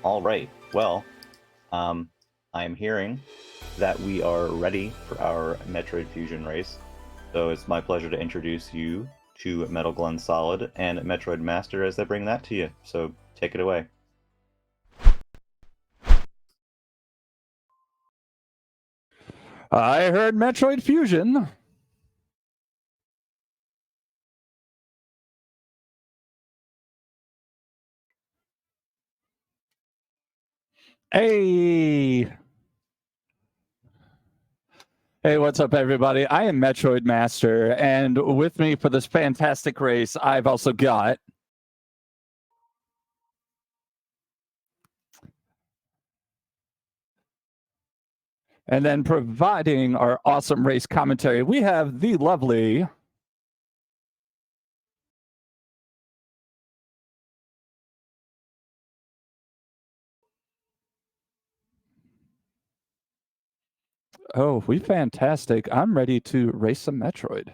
All right. Well, I'm hearing that we are ready for our Metroid Fusion race. So it's my pleasure to introduce you to MetalGlennSolid and MetroidMaster as they bring that to you. So take it away. I heard Metroid Fusion. Hey. Hey, what's up, everybody? I am MetroidMaster, and with me for this fantastic race, I've also got... And then providing our awesome race commentary, we have the lovely... Oh, we fantastic. I'm ready to race some Metroid.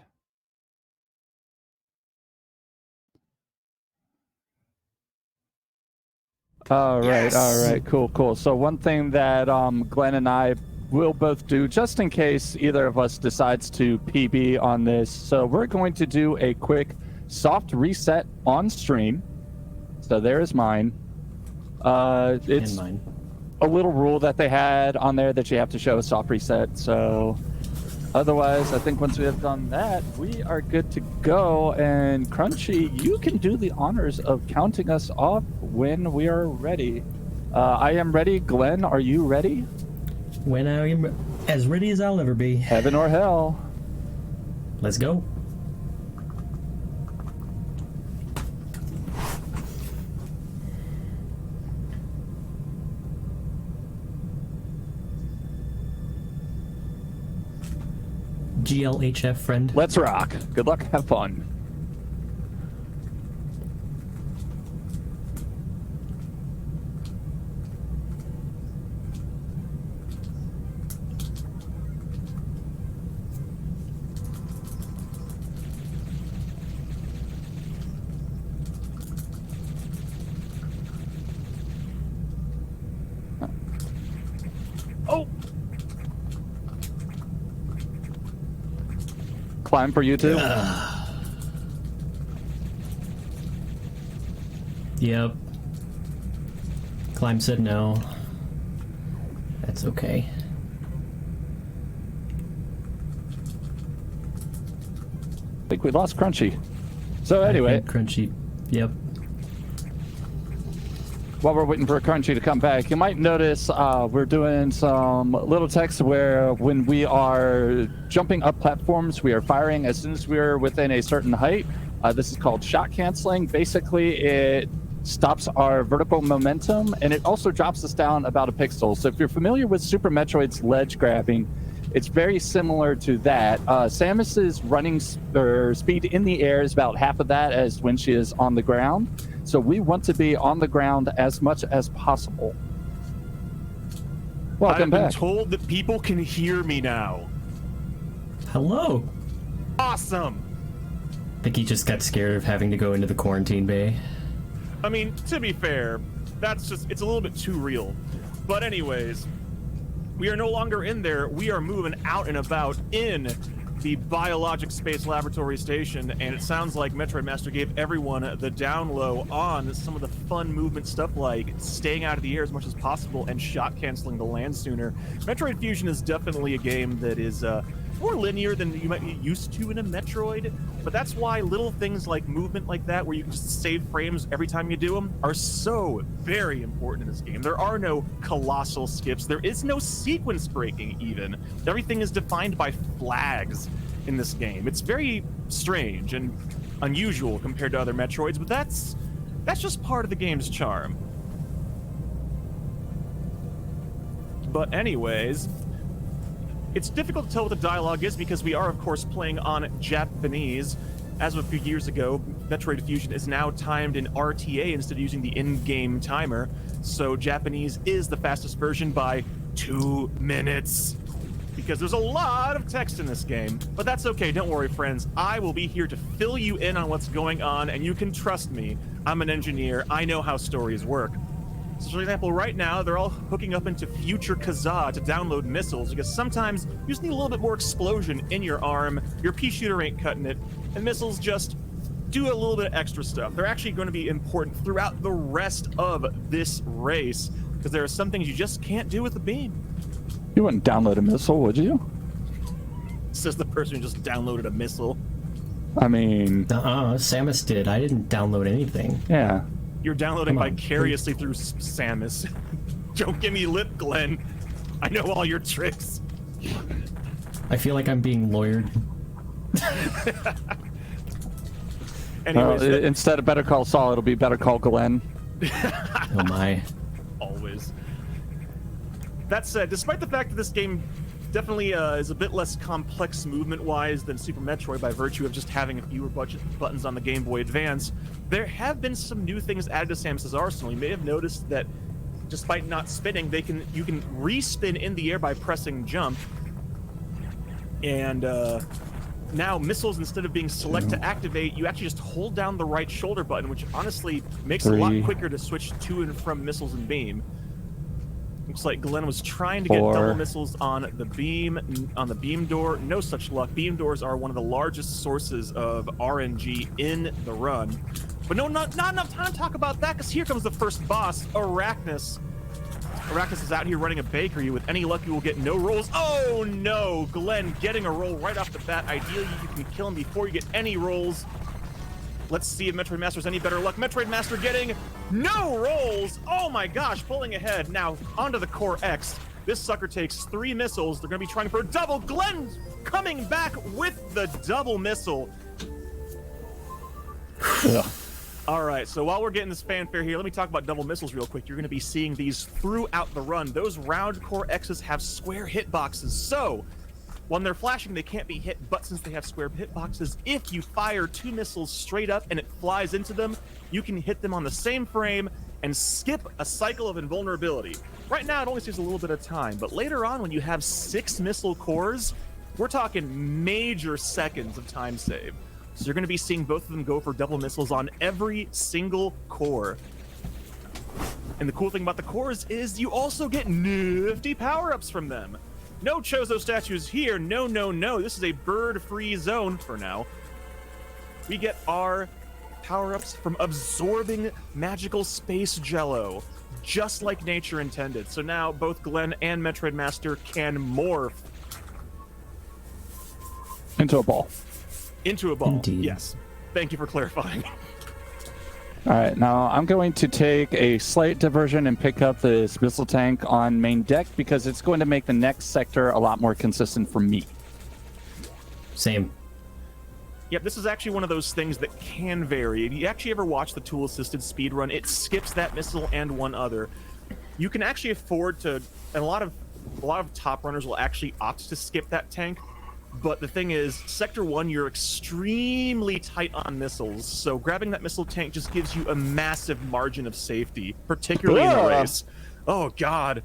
All right, cool. So one thing that Glenn and I will both do, just in case either of us decides to PB on this, so we're going to do a quick soft reset on stream. So there's mine. It's mine. A little rule that they had on there that you have to show a soft reset. So otherwise, I think once we have done that, we are good to go. And Crunchy, you can do the honors of counting us off when we are ready. I am ready. Glenn, are you ready? When I am as ready as I'll ever be. Heaven or hell. Let's go. GLHF friend. Let's rock. Good luck. Have fun. Oh! Climb for you too? Yep. Climb said no. That's okay. I think we lost Crunchy. So anyway. Crunchy. Yep. While we're waiting for Crunchy to come back, you might notice we're doing some little text where when we are jumping up platforms, we are firing as soon as we're within a certain height. This is called shot canceling. Basically, it stops our vertical momentum, and it also drops us down about a pixel. So if you're familiar with Super Metroid's ledge grabbing, it's very similar to that. Samus's running speed in the air is about half of that as when she is on the ground. So we want to be on the ground as much as possible. Welcome back. I've been told that people can hear me now. Hello. Awesome. I think he just got scared of having to go into the quarantine bay. I mean, to be fair, it's a little bit too real. But anyways, we are no longer in there. We are moving out and about in the Biologic Space Laboratory Station, and it sounds like MetroidMaster gave everyone the down low on some of the fun movement stuff like staying out of the air as much as possible and shot canceling to land sooner. Metroid Fusion is definitely a game that is more linear than you might be used to in a Metroid, but that's why little things like movement like that, where you can just save frames every time you do them, are so very important in this game. There are no colossal skips. There is no sequence breaking even. Everything is defined by flags in this game. It's very strange and unusual compared to other Metroids, but that's just part of the game's charm. But anyways, it's difficult to tell what the dialogue is because we are, of course, playing on Japanese. As of a few years ago, Metroid Fusion is now timed in RTA instead of using the in-game timer. So Japanese is the fastest version by 2 minutes. Because there's a lot of text in this game. But that's okay, don't worry, friends. I will be here to fill you in on what's going on, and you can trust me. I'm an engineer. I know how stories work. So for example, right now, they're all hooking up into Future Kazaa to download missiles, because sometimes you just need a little bit more explosion in your arm, your pea shooter ain't cutting it, and missiles just do a little bit of extra stuff. They're actually going to be important throughout the rest of this race, because there are some things you just can't do with the beam. You wouldn't download a missile, would you? Says the person who just downloaded a missile. I mean... Samus did. I didn't download anything. Yeah. You're downloading vicariously through Samus. Don't give me lip, Glenn. I know all your tricks. I feel like I'm being lawyered. Anyways, instead of Better Call Saul, it'll be Better Call Glenn. Oh my. Always. That said, despite the fact that this game definitely is a bit less complex movement-wise than Super Metroid by virtue of just having fewer buttons on the Game Boy Advance, there have been some new things added to Samus's arsenal. You may have noticed that despite not spinning, you can re-spin in the air by pressing jump. And now missiles, instead of being select to activate, you actually just hold down the right shoulder button, which honestly makes it a lot quicker to switch to and from missiles and beam. Looks like Glenn was trying to get double missiles on the beam door. No such luck. Beam doors are one of the largest sources of RNG in the run. But no, not enough time to talk about that, because here comes the first boss, Arachnus. Arachnus is out here running a bakery. With any luck, you will get no rolls. Oh no, Glenn getting a roll right off the bat. Ideally, you can kill him before you get any rolls. Let's see if MetroidMaster has any better luck. MetroidMaster getting no rolls. Oh my gosh, pulling ahead. Now, onto the Core X. This sucker takes 3 missiles. They're going to be trying for a double. Glenn coming back with the double missile. Yeah. All right, so while we're getting this fanfare here, let me talk about double missiles real quick. You're going to be seeing these throughout the run. Those round Core X's have square hitboxes, so when they're flashing, they can't be hit, but since they have square hitboxes, if you fire 2 missiles straight up and it flies into them, you can hit them on the same frame and skip a cycle of invulnerability. Right now, it only saves a little bit of time, but later on, when you have 6 missile cores, we're talking major seconds of time save. So you're going to be seeing both of them go for double missiles on every single core. And the cool thing about the cores is you also get nifty power-ups from them. No Chozo statues here. No, no, no. This is a bird-free zone for now. We get our power-ups from absorbing magical space jello, just like nature intended. So now both Glenn and MetroidMaster can morph into a ball. Into a ball. Indeed. Yes. Thank you for clarifying. All right, now I'm going to take a slight diversion and pick up this missile tank on main deck because it's going to make the next sector a lot more consistent for me. Same. Yep, this is actually one of those things that can vary. If you actually ever watch the tool-assisted speedrun, it skips that missile and one other. You can actually afford to, and a lot of top runners will actually opt to skip that tank. But the thing is, Sector 1, you're extremely tight on missiles, so grabbing that missile tank just gives you a massive margin of safety, particularly in a race. Oh, God.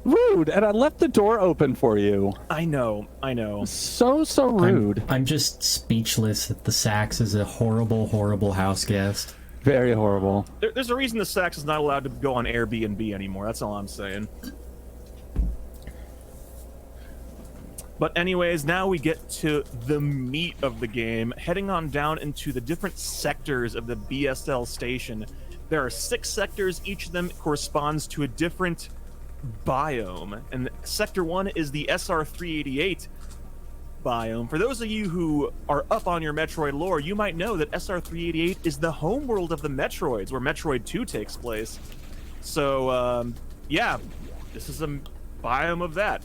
Rude, and I left the door open for you. I know, I know. So rude. I'm just speechless that the Sax is a horrible, horrible house guest. Very horrible. There's a reason the Sax is not allowed to go on Airbnb anymore, that's all I'm saying. But anyways, now we get to the meat of the game, heading on down into the different sectors of the BSL station. There are 6 sectors, each of them corresponds to a different biome. And Sector 1 is the SR388 biome. For those of you who are up on your Metroid lore, you might know that SR388 is the homeworld of the Metroids, where Metroid 2 takes place. So, yeah, this is a biome of that.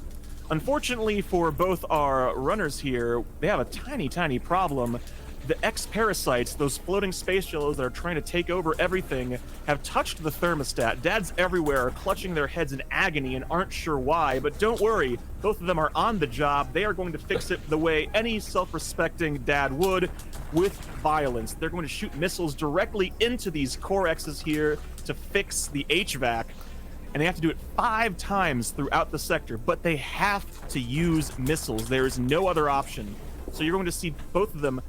Unfortunately for both our runners here, they have a tiny, tiny problem. The X-Parasites, those floating space jellos that are trying to take over everything, have touched the thermostat. Dads everywhere are clutching their heads in agony and aren't sure why, but don't worry, both of them are on the job. They are going to fix it the way any self-respecting dad would, with violence. They're going to shoot missiles directly into these Core X's here to fix the HVAC. And they have to do it 5 times throughout the sector, but they have to use missiles. There is no other option. So you're going to see both of them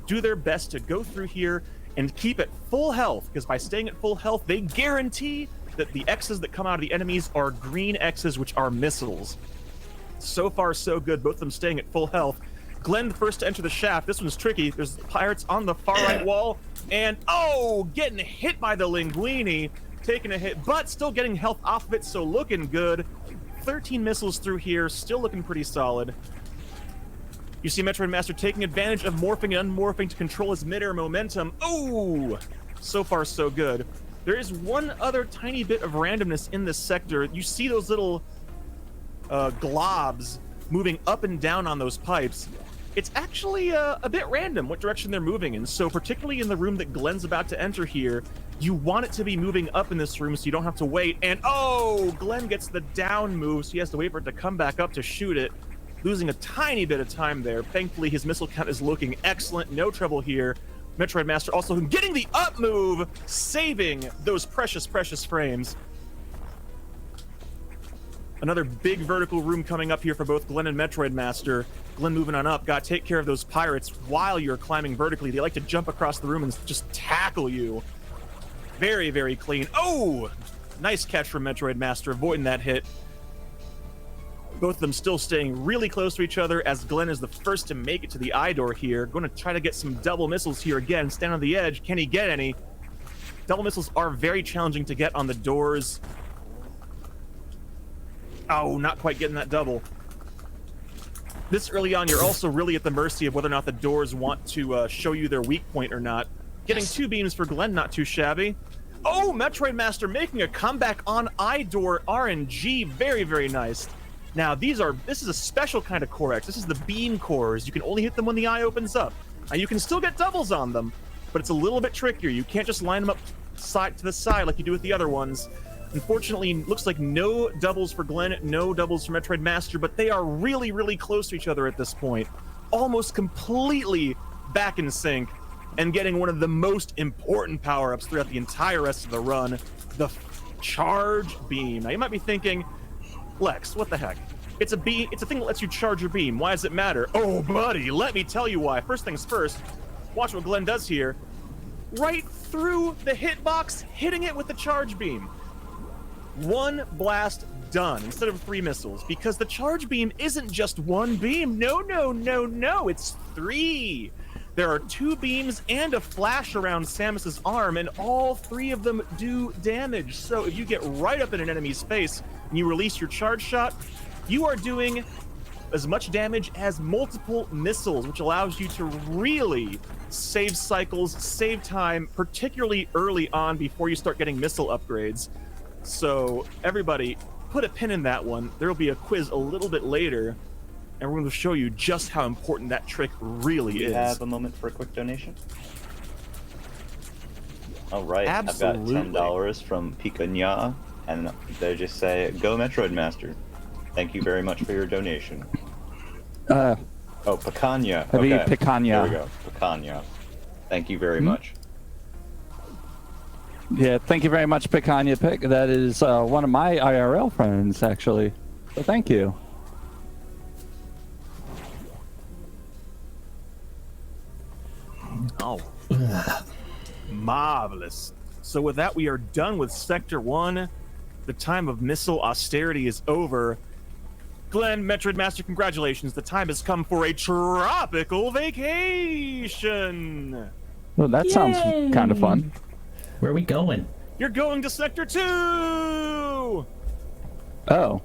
do their best to go through here and keep at full health, because by staying at full health, they guarantee that the X's that come out of the enemies are green X's, which are missiles. So far, so good. Both of them staying at full health. Glenn, the first to enter the shaft. This one's tricky. There's pirates on the far right wall, and getting hit by the linguini, taking a hit, but still getting health off of it, so looking good. 13 missiles through here, still looking pretty solid. You see MetroidMaster taking advantage of morphing and unmorphing to control his midair momentum. So far, so good. There is one other tiny bit of randomness in this sector. You see those little globs moving up and down on those pipes. It's actually a bit random what direction they're moving in. So particularly in the room that Glenn's about to enter here, you want it to be moving up in this room so you don't have to wait. And Glenn gets the down move, so he has to wait for it to come back up to shoot it, losing a tiny bit of time there. Thankfully, his missile count is looking excellent. No trouble here. MetroidMaster also getting the up move, saving those precious, precious frames. Another big vertical room coming up here for both Glenn and MetroidMaster. Glenn moving on up. Got to take care of those pirates while you're climbing vertically. They like to jump across the room and just tackle you. Very, very clean. Nice catch from MetroidMaster, avoiding that hit. Both of them still staying really close to each other as Glenn is the first to make it to the eye door here. Going to try to get some double missiles here again. Stand on the edge. Can he get any? Double missiles are very challenging to get on the doors. Not quite getting that double. This early on, you're also really at the mercy of whether or not the doors want to show you their weak point or not. Getting 2 beams for Glenn, not too shabby. MetroidMaster making a comeback on eye door RNG. Very, very nice. Now, this is a special kind of core X. This is the beam cores. You can only hit them when the eye opens up. Now, you can still get doubles on them, but it's a little bit trickier. You can't just line them up side to the side like you do with the other ones. Unfortunately, looks like no doubles for Glenn, no doubles for MetroidMaster, but they are really, really close to each other at this point. Almost completely back in sync and getting one of the most important power-ups throughout the entire rest of the run, the charge beam. Now, you might be thinking, Lex, what the heck? It's a thing that lets you charge your beam. Why does it matter? Buddy, let me tell you why. First things first, watch what Glenn does here. Right through the hitbox, hitting it with the charge beam. 1 blast done instead of 3 missiles, because the charge beam isn't just 1 beam. No, it's 3. There are 2 beams and a flash around Samus's arm, and all 3 of them do damage. So if you get right up in an enemy's face and you release your charge shot, you are doing as much damage as multiple missiles, which allows you to really save cycles, save time, particularly early on before you start getting missile upgrades. So everybody, put a pin in that one. There will be a quiz a little bit later, and we're going to show you just how important that trick really is. Do you have a moment for a quick donation? All right, Absolutely. I've got $10 from Picanha, and they just say, "Go MetroidMaster." Thank you very much for your donation. Picanha. Okay. Picanha. There we go. Picanha. Thank you very much. Yeah, thank you very much, Picanha Pick. That is one of my IRL friends, actually. So thank you. Marvelous. So with that, we are done with Sector 1. The time of missile austerity is over. Glenn, MetroidMaster, congratulations. The time has come for a tropical vacation. Well, that sounds kind of fun. Where are we going? You're going to Sector 2! Oh.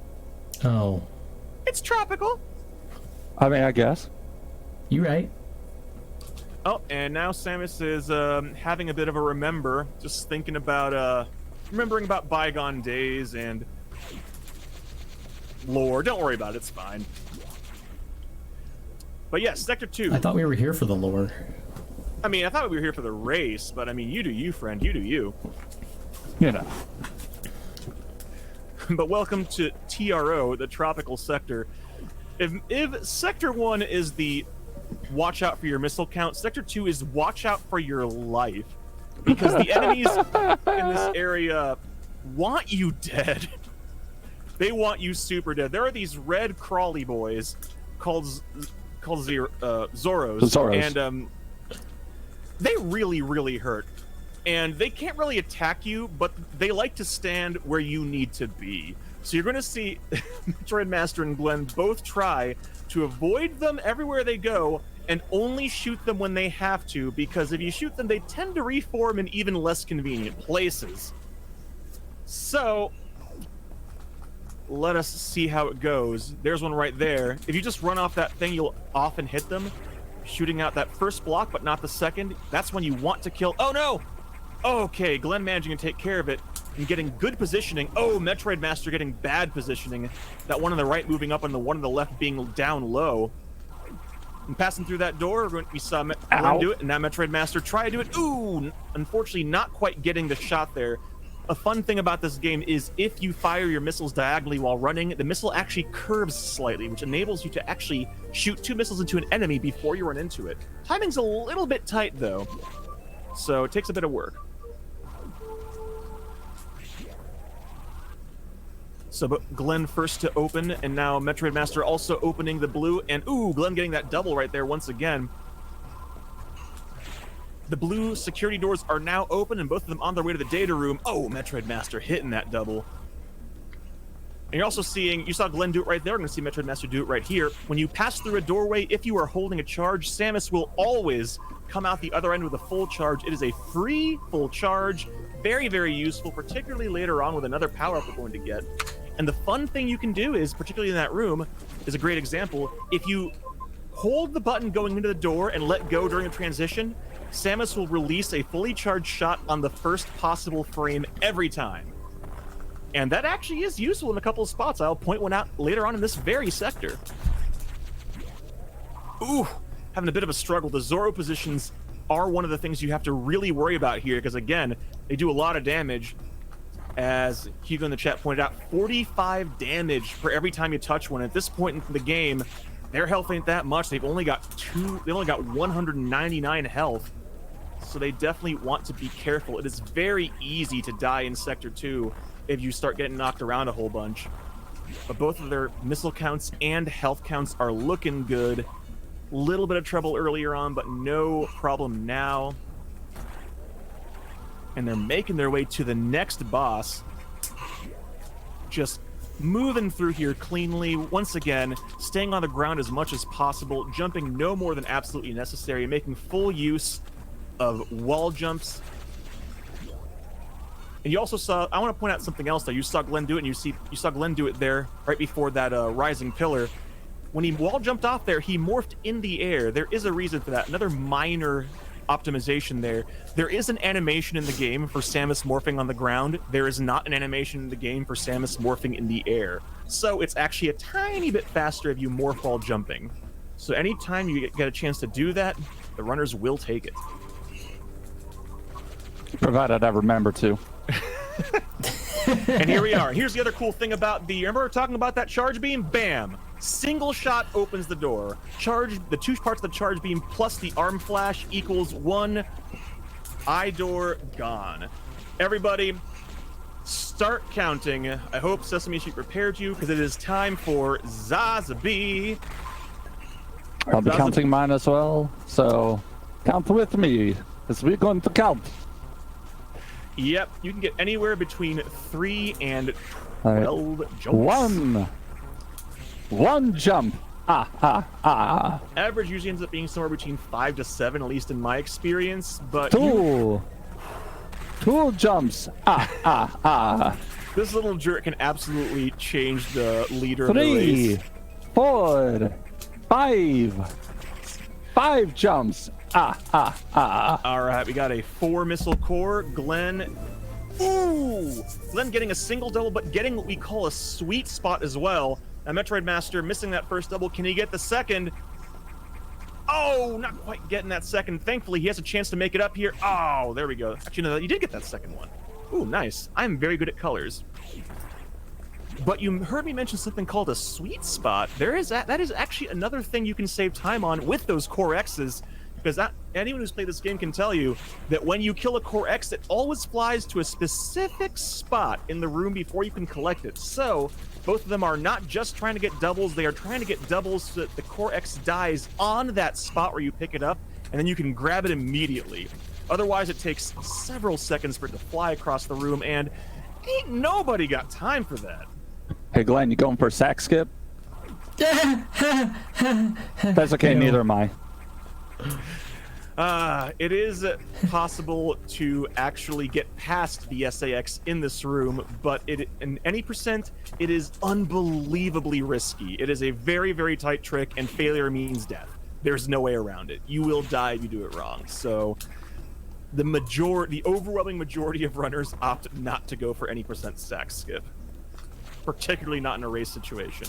It's tropical. I mean, I guess. You right. And now Samus is having a bit of a remember, just thinking about, remembering about bygone days and lore. Don't worry about it, it's fine. But yes, Sector 2. I thought we were here for the lore. I mean, I thought we were here for the race, but I mean, you do you, friend. You do you. You know. But welcome to TRO, the tropical sector. If Sector 1 is the watch out for your missile count, Sector 2 is watch out for your life. Because the enemies in this area want you dead. They want you super dead. There are these red crawly boys called Zoros. Zoros. And they really, really hurt. And they can't really attack you, but they like to stand where you need to be. So you're going to see MetroidMaster and Glenn both try to avoid them everywhere they go and only shoot them when they have to, because if you shoot them, they tend to reform in even less convenient places. So let us see how it goes. There's one right there. If you just run off that thing, you'll often hit them. Shooting out that first block, but not the second. That's when you want to kill. Oh, no! Okay, Glenn managing to take care of it and getting good positioning. Oh, MetroidMaster getting bad positioning. That one on the right moving up and the one on the left being down low. And passing through that door, we saw Glenn do it, and now MetroidMaster try to do it. Ooh, unfortunately not quite getting the shot there. A fun thing about this game is if you fire your missiles diagonally while running, the missile actually curves slightly, which enables you to actually shoot 2 missiles into an enemy before you run into it. Timing's a little bit tight, though, so it takes a bit of work. So, but Glenn first to open, and now MetroidMaster also opening the blue, and ooh, Glenn getting that double right there once again. The blue security doors are now open, and both of them on their way to the data room. Oh, MetroidMaster hitting that double. And you're also seeing, you saw Glenn do it right there, we're going to see MetroidMaster do it right here. When you pass through a doorway, if you are holding a charge, Samus will always come out the other end with a full charge. It is a free full charge. Very, very useful, particularly later on with another power-up we're going to get. And the fun thing you can do is, particularly in that room, is a great example. If you hold the button going into the door and let go during a transition, Samus will release a fully charged shot on the first possible frame every time. And that actually is useful in a couple of spots. I'll point one out later on in this very sector. Ooh, having a bit of a struggle. The Zoro positions are one of the things you have to really worry about here, because again, they do a lot of damage. As Hugo in the chat pointed out, 45 damage for every time you touch one. At this point in the game, their health ain't that much. They've only got 199 health. So they definitely want to be careful. It is very easy to die in Sector 2 if you start getting knocked around a whole bunch. But both of their missile counts and health counts are looking good. Little bit of trouble earlier on, but no problem now. And they're making their way to the next boss. Just moving through here cleanly. Once again, staying on the ground as much as possible, jumping no more than absolutely necessary, making full use of wall jumps. And you also saw, I want to point out something else though. You saw Glenn do it, and you saw Glenn do it there right before that rising pillar. When he wall jumped off there, he morphed in the air. There is a reason for that. Another minor optimization there. There is an animation in the game for Samus morphing on the ground. There is not an animation in the game for Samus morphing in the air. So it's actually a tiny bit faster if you morph while jumping. So anytime you get a chance to do that, the runners will take it. Provided I remember to. And here we are. Here's the other cool thing about remember we were talking about that charge beam? Bam! Single shot opens the door. The 2 parts of the charge beam plus the arm flash equals 1 eye door gone. Everybody, start counting. I hope Sesame Street prepared you, because it is time for Zazabi. I'll be counting mine as well, so count with me, as we're going to count. Yep, you can get anywhere between 3 and 12 jumps. One jump. Average usually ends up being somewhere between 5 to 7, at least in my experience. But two jumps. This little jerk can absolutely change the leader 3, of the race. 4, 5 jumps. All right, we got a 4 missile core. Glenn. Ooh! Glenn getting a single double, but getting what we call a sweet spot as well. Now, MetroidMaster missing that first double. Can he get the second? Oh, not quite getting that second. Thankfully, he has a chance to make it up here. Oh, there we go. Actually, no, he did get that second one. Ooh, nice. I'm very good at colors. But you heard me mention something called a sweet spot. That is actually another thing you can save time on with those Core X's. Because anyone who's played this game can tell you that when you kill a Core X, it always flies to a specific spot in the room before you can collect it. So both of them are not just trying to get doubles, they are trying to get doubles so that the Core X dies on that spot where you pick it up, and then you can grab it immediately. Otherwise, it takes several seconds for it to fly across the room, and ain't nobody got time for that. Hey, Glenn, you going for a sack skip? That's okay, No. neither am I. It is possible to actually get past the SAX in this room, but in any percent, it is unbelievably risky. It is a very, very tight trick, and failure means death. There's no way around it. You will die if you do it wrong. So the overwhelming majority of runners opt not to go for any percent sack skip, particularly not in a race situation.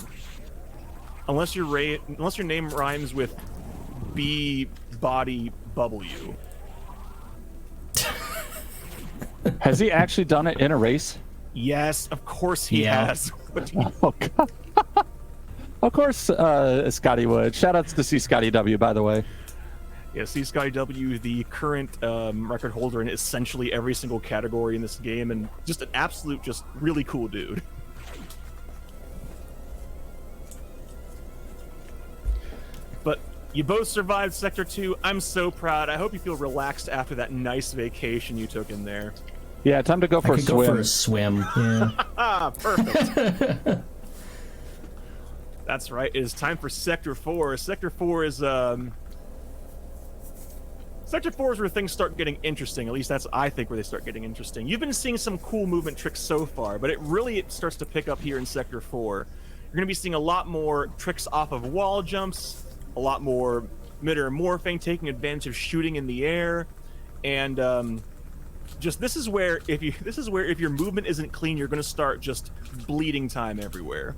Unless your name rhymes with B body W. Has he actually done it in a race? Yes, of course he Yeah. has. What do you- Oh, God. Of course, Scotty would. Shoutouts to C. Scotty W, by the way. Yeah, see, Scotty W, the current record holder in essentially every single category in this game, and just an absolute, just really cool dude. But you both survived Sector 2. I'm so proud. I hope you feel relaxed after that nice vacation you took in there. Yeah, time to go for I a could go swim. for a swim. Yeah. Ah, perfect. That's right. It is time for Sector 4. Sector 4 is Sector 4 is where things start getting interesting. At least that's, I think, where they start getting interesting. You've been seeing some cool movement tricks so far, but it starts to pick up here in Sector 4. You're going to be seeing a lot more tricks off of wall jumps, a lot more mid-air morphing, taking advantage of shooting in the air, and this is where if your movement isn't clean, you're going to start just bleeding time everywhere.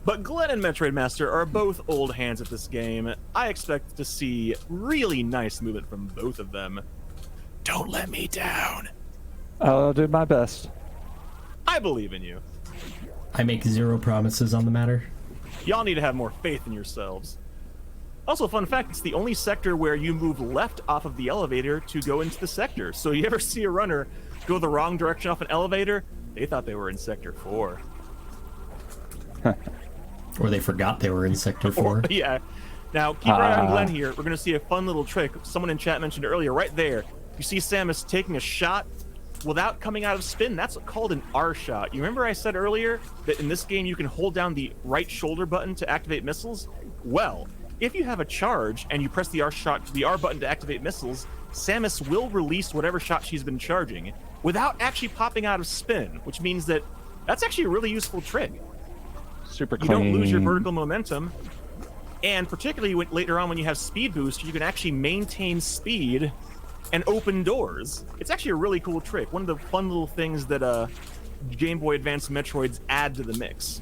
But Glenn and MetroidMaster are both old hands at this game. I expect to see really nice movement from both of them. Don't let me down. I'll do my best. I believe in you. I make zero promises on the matter. Y'all need to have more faith in yourselves. Also, fun fact, it's the only sector where you move left off of the elevator to go into the sector. So you ever see a runner go the wrong direction off an elevator, they thought they were in Sector 4. Or they forgot they were in Sector 4. Yeah. Now, keep an eye on Glenn here. We're going to see a fun little trick. Someone in chat mentioned earlier, right there. You see Samus taking a shot without coming out of spin. That's called an R shot. You remember I said earlier that in this game you can hold down the right shoulder button to activate missiles? Well, if you have a charge and you press the R button to activate missiles, Samus will release whatever shot she's been charging without actually popping out of spin, which means that that's actually a really useful trick. Super You clean. don't lose your vertical momentum, and particularly later on when you have speed boost, you can actually maintain speed and open doors. It's actually a really cool trick. One of the fun little things that Game Boy Advance Metroids add to the mix.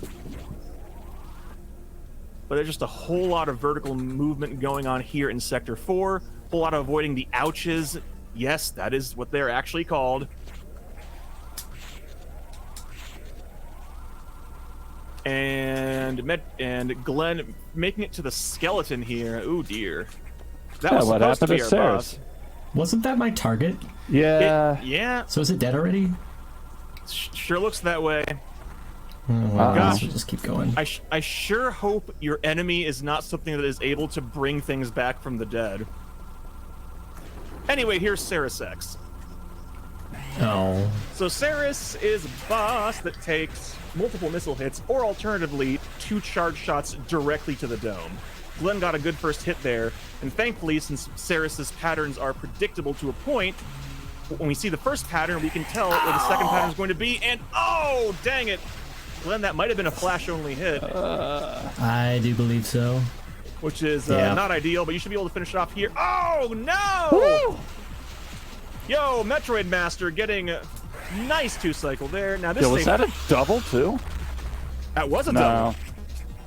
But there's just a whole lot of vertical movement going on here in Sector 4. A whole lot of avoiding the ouches. Yes, that is what they're actually called. And Glenn making it to the skeleton here. Oh dear. That was what supposed to happened be to our Ceres? boss. Wasn't that my target? Yeah. Yeah, So is it dead already? sure looks that way. Oh, well, Gosh. we'll just keep going. I sure hope your enemy is not something that is able to bring things back from the dead. Anyway, here's Ceres X. Oh. So Ceres is a boss that takes multiple missile hits, or alternatively, 2 charge shots directly to the dome. Glenn got a good first hit there, and thankfully, since Ceres' patterns are predictable to a point, when we see the first pattern, we can tell where the second pattern is going to be, and oh, dang it! Glenn, that might have been a flash-only hit, I do believe so. which is Yeah. not ideal, but you should be able to finish it off here. Oh, no! Woo! Yo, MetroidMaster getting a nice 2-cycle there. Now, this Yo, is was that a double, too? That was a No. double.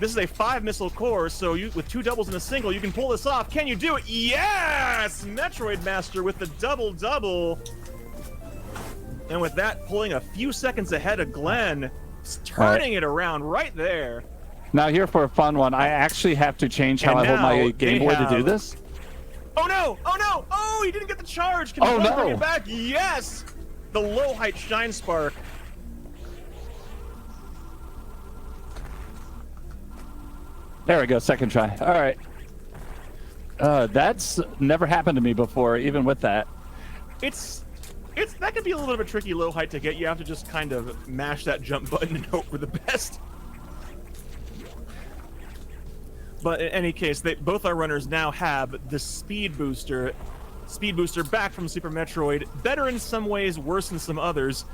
This is a 5-missile core, so with 2 doubles and a single, you can pull this off. Can you do it? Yes! MetroidMaster with the double-double. And with that, pulling a few seconds ahead of Glenn, turning it around right there. Now, here for a fun one. I actually have to change how And I hold my now Game they Boy to do have- this. Oh no! Oh no! Oh, he didn't get the charge! Can Oh, Glenn bring no. it back? Yes! The low height shine spark. There we go, second try. All right. That's never happened to me before, even with that. It's that could be a little bit of a tricky low height to get. You have to just kind of mash that jump button and hope for the best. But in any case, both our runners now have the speed booster. Speed booster back from Super Metroid. Better in some ways, worse in some others.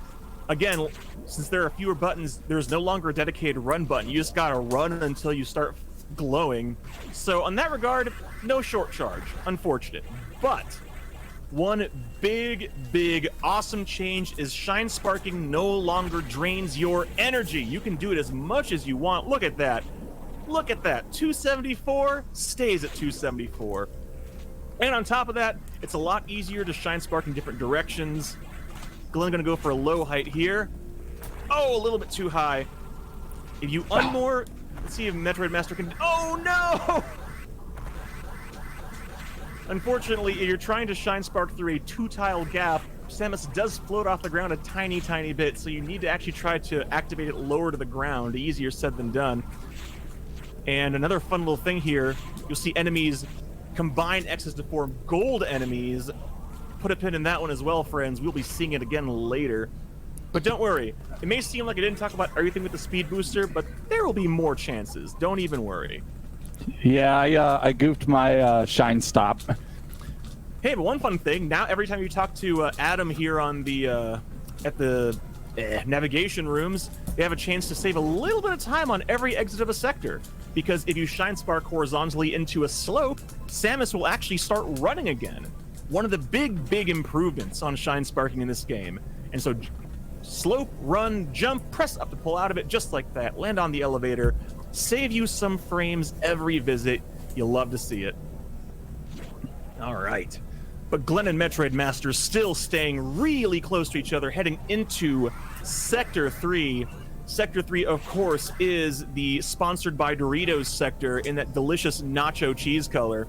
Again, since there are fewer buttons, there's no longer a dedicated run button. You just gotta run until you start glowing. So on that regard, no short charge. Unfortunate. But one big, awesome change is Shine Sparking no longer drains your energy. You can do it as much as you want. Look at that. Look at that. 274 stays at 274. And on top of that, it's a lot easier to Shine Spark in different directions. Glenn gonna go for a low height here. Oh, a little bit too high. If you unmoor, let's see if MetroidMaster can. Oh no! Unfortunately, if you're trying to Shine Spark through a 2-tile gap, Samus does float off the ground a tiny bit, so you need to actually try to activate it lower to the ground. Easier said than done. And another fun little thing here, you'll see enemies combine X's to form gold enemies. Put a pin in that one as well, friends. We'll be seeing it again later. But don't worry, it may seem like I didn't talk about everything with the speed booster, but there will be more chances. Don't even worry. Yeah, I goofed my shine stop. Hey, but one fun thing, now every time you talk to Adam here on the at the navigation rooms, they have a chance to save a little bit of time on every exit of a sector. Because if you Shine Spark horizontally into a slope, Samus will actually start running again. One of the big improvements on Shine Sparking in this game. And so slope, run, jump, press up to pull out of it just like that. Land on the elevator. Save you some frames every visit. You'll love to see it. All right. But Glenn and MetroidMaster still staying really close to each other, heading into Sector 3. Sector 3, of course, is the sponsored by Doritos sector in that delicious nacho cheese color.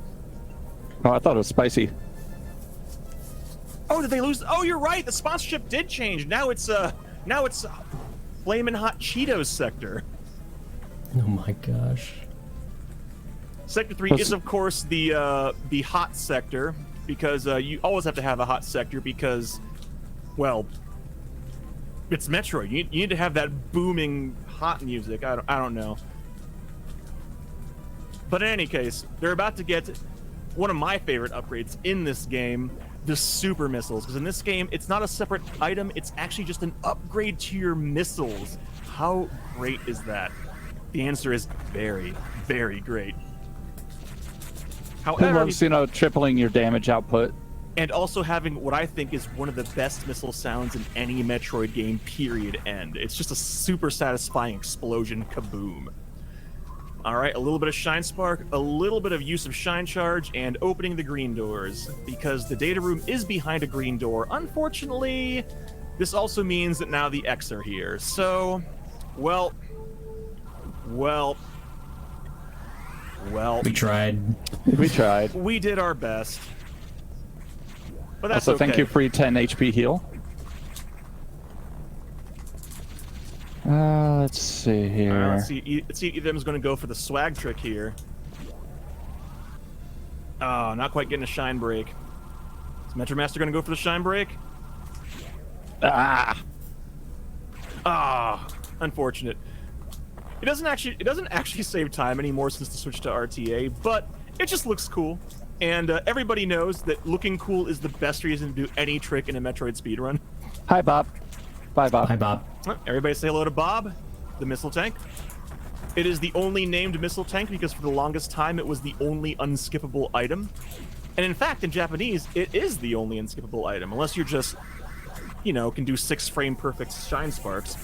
Oh, I thought it was spicy. Oh, did they lose? Oh, you're right. The sponsorship did change. Now it's Flamin' Hot Cheetos sector. Oh my gosh. Sector 3 is, of course, the hot sector, because you always have to have a hot sector because, well, it's Metroid. You need to have that booming hot music. I don't know. But in any case, they're about to get one of my favorite upgrades in this game, the super missiles. Because in this game, it's not a separate item. It's actually just an upgrade to your missiles. How great is that? The answer is very, very great. Who However, loves, tripling your damage output? and also having what I think is one of the best missile sounds in any Metroid game, period, end. It's just a super satisfying explosion, kaboom. Alright, a little bit of Shine Spark, a little bit of use of Shine Charge, and opening the green doors, because the data room is behind a green door. Unfortunately, this also means that now the X are here. So, well... We tried. We tried. We did our best. But that's Also, okay. thank you, free 10 HP heal. Let's see here. All right, let's see if either of them is going to go for the swag trick here. Oh, not quite getting a shine break. Is MetroidMaster going to go for the shine break? Ah! Unfortunate. It doesn't actually save time anymore since the switch to RTA, but it just looks cool. And everybody knows that looking cool is the best reason to do any trick in a Metroid speedrun. Hi, Bob. Bye, Bob. Hi, Bob. Everybody say hello to Bob, the missile tank. It is the only named missile tank because for the longest time it was the only unskippable item. And in fact, in Japanese, it is the only unskippable item, unless you're just, can do 6 frame perfect shine sparks.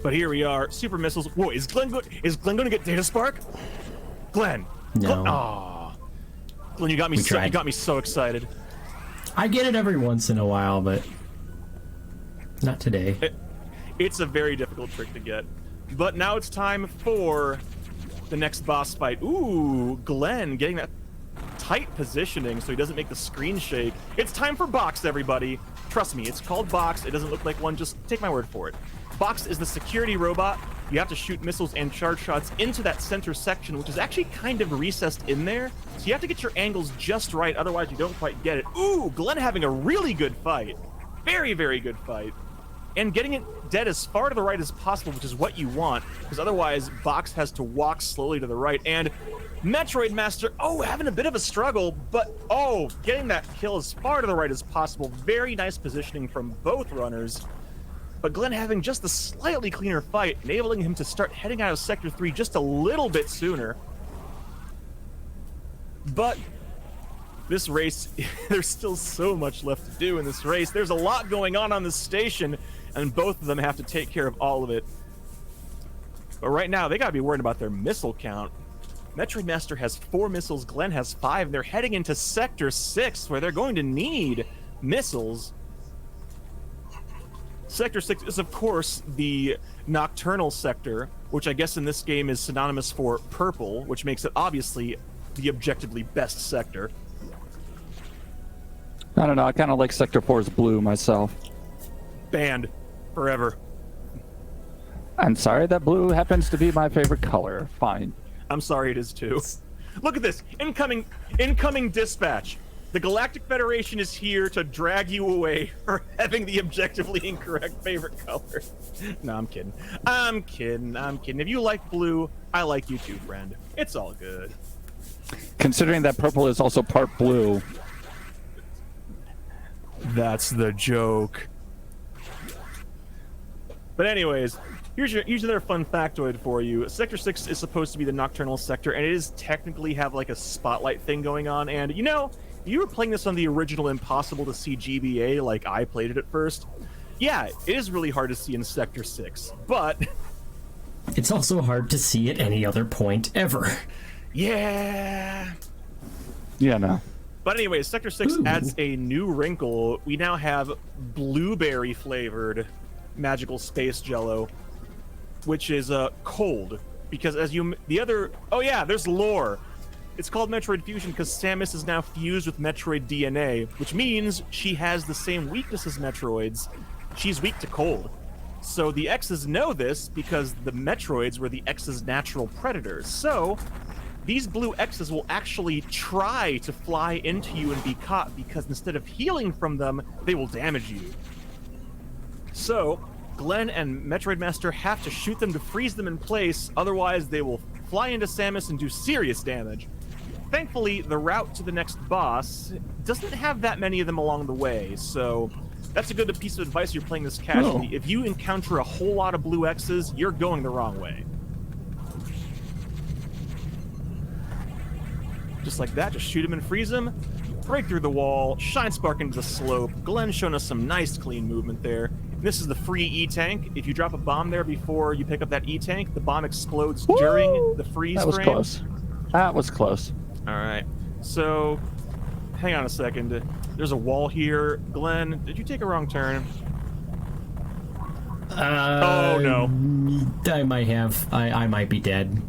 But here we are, super missiles. Whoa, is Glenn going to get data spark? Glenn. No. Aw. Glenn, you got me so excited. I get it every once in a while, but not today. It's a very difficult trick to get. But now it's time for the next boss fight. Ooh, Glenn getting that tight positioning so he doesn't make the screen shake. It's time for Box, everybody. Trust me, it's called Box. It doesn't look like one. Just take my word for it. Box is the security robot you have to shoot missiles and charge shots into that center section, which is actually kind of recessed in there. So you have to get your angles just right, otherwise you don't quite get it. Ooh, Glenn having a really good fight. Very, very good fight. And getting it dead as far to the right as possible, which is what you want, because otherwise Box has to walk slowly to the right. And MetroidMaster, having a bit of a struggle, but getting that kill as far to the right as possible. Very nice positioning from both runners. But Glenn having just a slightly cleaner fight, enabling him to start heading out of Sector 3 just a little bit sooner. But this race, there's still so much left to do in this race. There's a lot going on this station, and both of them have to take care of all of it. But right now, they gotta be worried about their missile count. MetroidMaster has 4 missiles, Glenn has 5, and they're heading into Sector 6, where they're going to need missiles. Sector 6 is, of course, the nocturnal sector, which I guess in this game is synonymous for purple, which makes it obviously the objectively best sector. I don't know. I kind of like Sector 4's blue myself. Banned. Forever. I'm sorry, that blue happens to be my favorite color. Fine. I'm sorry it is too. Look at this. Incoming dispatch. The Galactic Federation is here to drag you away for having the objectively incorrect favorite color. No, I'm kidding. I'm kidding. If you like blue, I like you too, friend. It's all good. Considering that purple is also part blue. That's the joke. But anyways, here's another fun factoid for you. Sector 6 is supposed to be the nocturnal sector, and it is technically have like a spotlight thing going on. And you know, you were playing this on the original Impossible to See GBA like I played it at first. Yeah, it is really hard to see in Sector 6, but it's also hard to see at any other point ever. Yeah. Yeah, no. But anyways, Sector 6 adds a new wrinkle. We now have blueberry flavored magical space jello, which is cold, because there's lore. It's called Metroid Fusion because Samus is now fused with Metroid DNA, which means she has the same weakness as Metroids. She's weak to cold. So the X's know this because the Metroids were the X's natural predators. So these blue X's will actually try to fly into you and be caught, because instead of healing from them, they will damage you. So Glenn and MetroidMaster have to shoot them to freeze them in place, otherwise they will fly into Samus and do serious damage. Thankfully, the route to the next boss doesn't have that many of them along the way, so that's a good piece of advice if you're playing this casually. If you encounter a whole lot of blue X's, you're going the wrong way. Just like that, just shoot him and freeze him, break through the wall, shine spark into the slope. Glenn's shown us some nice clean movement there. And this is the free E-tank. If you drop a bomb there before you pick up that E-tank, the bomb explodes during the freeze frame. That was close. That was close. All right, so hang on a second. There's a wall here. Glenn, did you take a wrong turn? Oh no. I might have. I might be dead.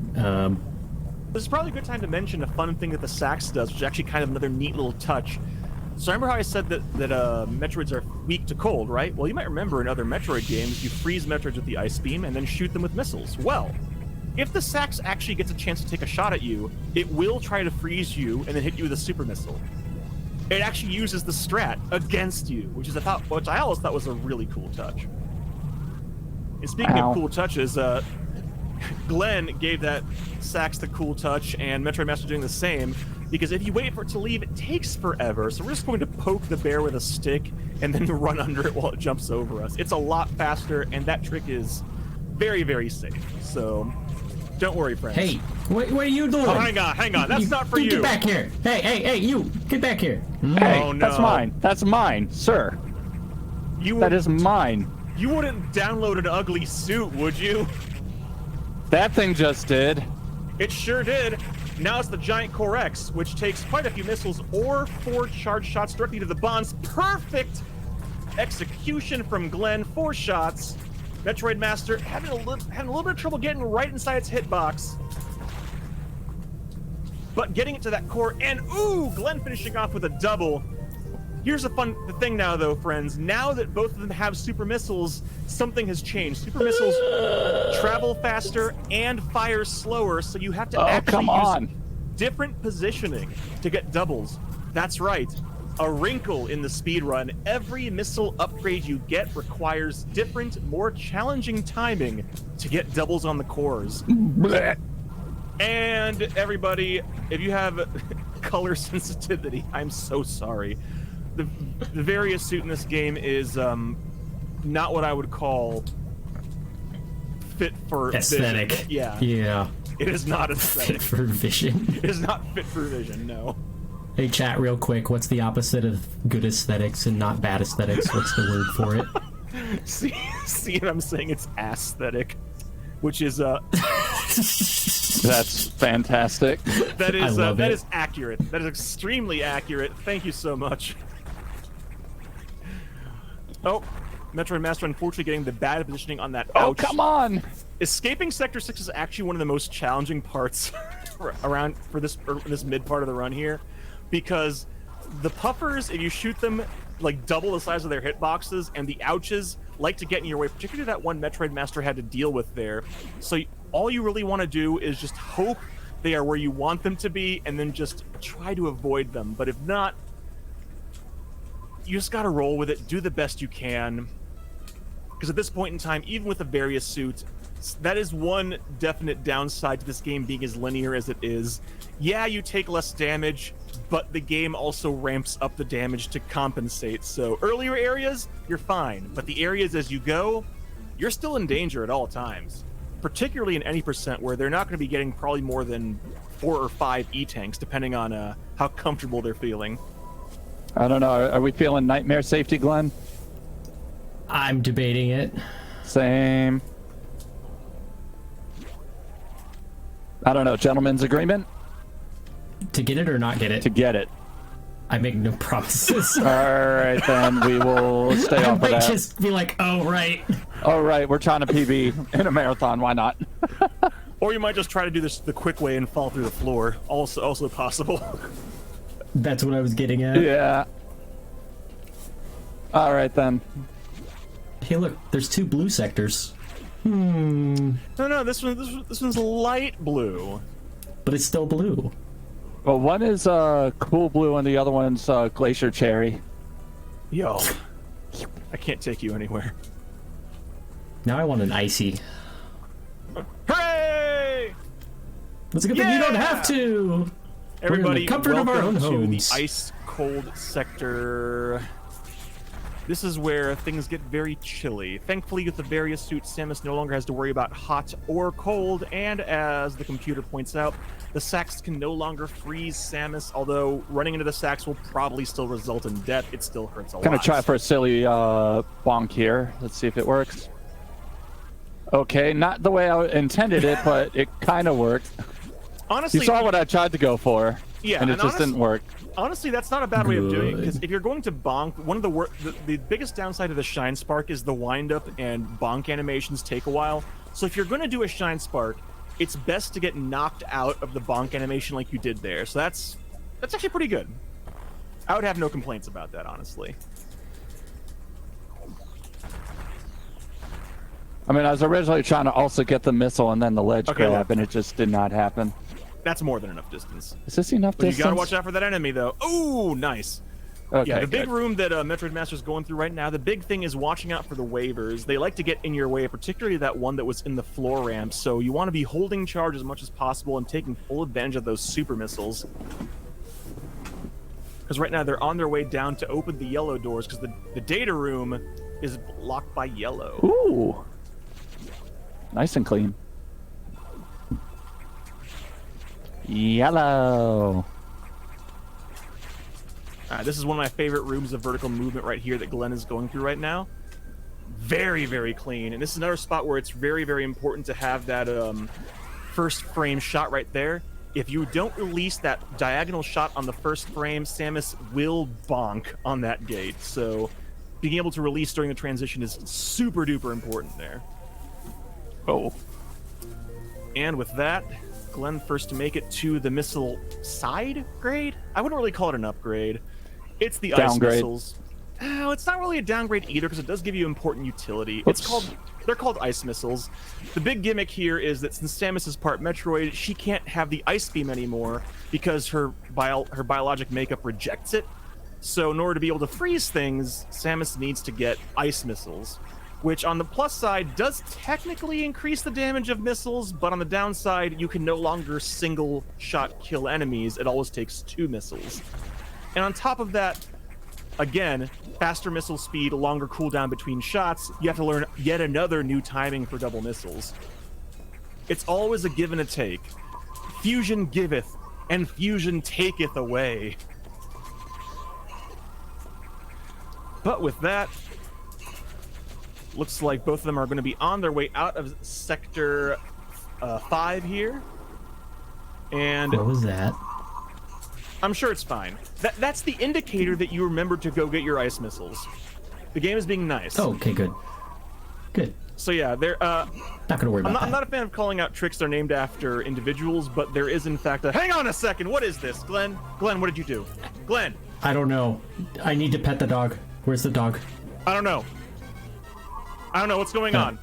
This is probably a good time to mention a fun thing that the Sax does, which is actually kind of another neat little touch. So remember how I said that Metroids are weak to cold, right? Well, you might remember in other Metroid games, you freeze Metroids with the Ice Beam and then shoot them with missiles. Well, if the Sax actually gets a chance to take a shot at you, it will try to freeze you and then hit you with a super missile. It actually uses the strat against you, which I always thought was a really cool touch. And speaking of cool touches, Glenn gave that Sax the cool touch, and MetroidMaster doing the same, because if you wait for it to leave, it takes forever. So we're just going to poke the bear with a stick and then run under it while it jumps over us. It's a lot faster, and that trick is very, very safe. So don't worry, friends. Hey, what are you doing? Oh, hang on. That's not for you. Get back here. Hey, you. Get back here. Hey, oh, no. That's mine. That's mine, sir. That is mine. You wouldn't download an ugly suit, would you? That thing just did. It sure did. Now it's the Giant Core X, which takes quite a few missiles or 4 charge shots directly to the bonds. Perfect execution from Glenn. 4 shots. MetroidMaster having a little bit of trouble getting right inside its hitbox, but getting it to that core. And ooh, Glenn finishing off with a double. Here's the thing now, though, friends. Now that both of them have super missiles, something has changed. Super missiles travel faster and fire slower, so you have to actually use different positioning to get doubles. That's right. A wrinkle in the speedrun. Every missile upgrade you get requires different, more challenging timing to get doubles on the cores. And everybody, if you have color sensitivity, I'm so sorry. The various suit in this game is not what I would call fit for aesthetic. Vision. Yeah. Yeah. It is not aesthetic. Fit for vision. It is not fit for vision, no. Hey, chat, real quick. What's the opposite of good aesthetics and not bad aesthetics? What's the word for it? See what I'm saying? It's aesthetic, which is That's fantastic. that is I love that it. is accurate. That is extremely accurate. Thank you so much. Oh, MetroidMaster unfortunately getting the bad positioning on that. Oh, Ouch. come on! Escaping Sector 6 is actually one of the most challenging parts around for this mid part of the run here, because the puffers, if you shoot them, like double the size of their hitboxes, and the ouches like to get in your way, particularly that one MetroidMaster had to deal with there. So all you really want to do is just hope they are where you want them to be, and then just try to avoid them. But if not, you just gotta roll with it, do the best you can. Because at this point in time, even with the various suits, that is one definite downside to this game being as linear as it is. Yeah, you take less damage, but the game also ramps up the damage to compensate. So earlier areas, you're fine. But the areas as you go, you're still in danger at all times. Particularly in any percent where they're not going to be getting probably more than 4 or 5 E-tanks, depending on how comfortable they're feeling. I don't know. Are we feeling nightmare safety, Glenn? I'm debating it. Same. I don't know. Gentleman's agreement? To get it or not get it? To get it. I make no promises. All right, then we will stay I off of might that. just be like, oh, right. All right, we're trying to PB in a marathon. Why not? Or you might just try to do this the quick way and fall through the floor. Also possible. That's what I was getting at. Yeah. All right, then. Hey, look, there's 2 blue sectors. No, this one's light blue. But it's still blue. Well, one is cool blue and the other one's glacier cherry. Yo, I can't take you anywhere. Now I want an icy. Hooray! That's a good thing you don't have to. Everybody, We're in the comfort of our welcome own to homes. the ice cold sector. This is where things get very chilly. Thankfully, with the various suits, Samus no longer has to worry about hot or cold, and as the computer points out, the sacks can no longer freeze Samus, although running into the sacks will probably still result in death. It still hurts a lot. Gonna try for a silly bonk here. Let's see if it works. Okay, not the way I intended it, but it kind of worked. Honestly, You saw what I tried to go for, yeah, and it just didn't work. Honestly, that's not a bad way of doing it, because Good. if you're going to bonk, one of the biggest downside of the Shine Spark is the wind-up and bonk animations take a while. So if you're going to do a Shine Spark, it's best to get knocked out of the bonk animation like you did there. So that's actually pretty good. I would have no complaints about that, honestly. I mean, I was originally trying to also get the missile and then the ledge Okay, grab, well- and it just did not happen. That's more than enough distance. Is this enough But distance? you gotta watch out for that enemy, though. Ooh, nice. Okay, Yeah, the big good. room that MetroidMaster's going through right now, the big thing is watching out for the waivers. They like to get in your way, particularly that one that was in the floor ramp, so you want to be holding charge as much as possible and taking full advantage of those super missiles. Because right now they're on their way down to open the yellow doors, because the data room is blocked by yellow. Ooh. Nice and clean. Yellow. This is one of my favorite rooms of vertical movement right here that Glenn is going through right now. Very, very clean. And this is another spot where it's very, very important to have that first frame shot right there. If you don't release that diagonal shot on the first frame, Samus will bonk on that gate. So being able to release during the transition is super duper important there. Oh. And with that, Glenn first to make it to the missile side grade? I wouldn't really call it an upgrade. It's the Downgrade. ice missiles. Oh, it's not really a downgrade either because it does give you important utility. Oops. They're called ice missiles. The big gimmick here is that since Samus is part Metroid, she can't have the ice beam anymore because her biologic makeup rejects it. So in order to be able to freeze things, Samus needs to get ice missiles, which on the plus side does technically increase the damage of missiles, but on the downside, you can no longer single shot kill enemies. It always takes 2 missiles. And on top of that, again, faster missile speed, longer cooldown between shots. You have to learn yet another new timing for double missiles. It's always a give and a take. Fusion giveth, and fusion taketh away. But with that, looks like both of them are going to be on their way out of Sector 5 here. And What was that? I'm sure it's fine. That's the indicator that you remember to go get your ice missiles. The game is being nice. Oh, okay, good. Good. So yeah, they're Not gonna worry about that. I'm not a fan of calling out tricks that are named after individuals, but there is in fact a... Hang on a second, what is this, Glenn? Glenn, what did you do? Glenn! I don't know. I need to pet the dog. Where's the dog? I don't know. What's going on?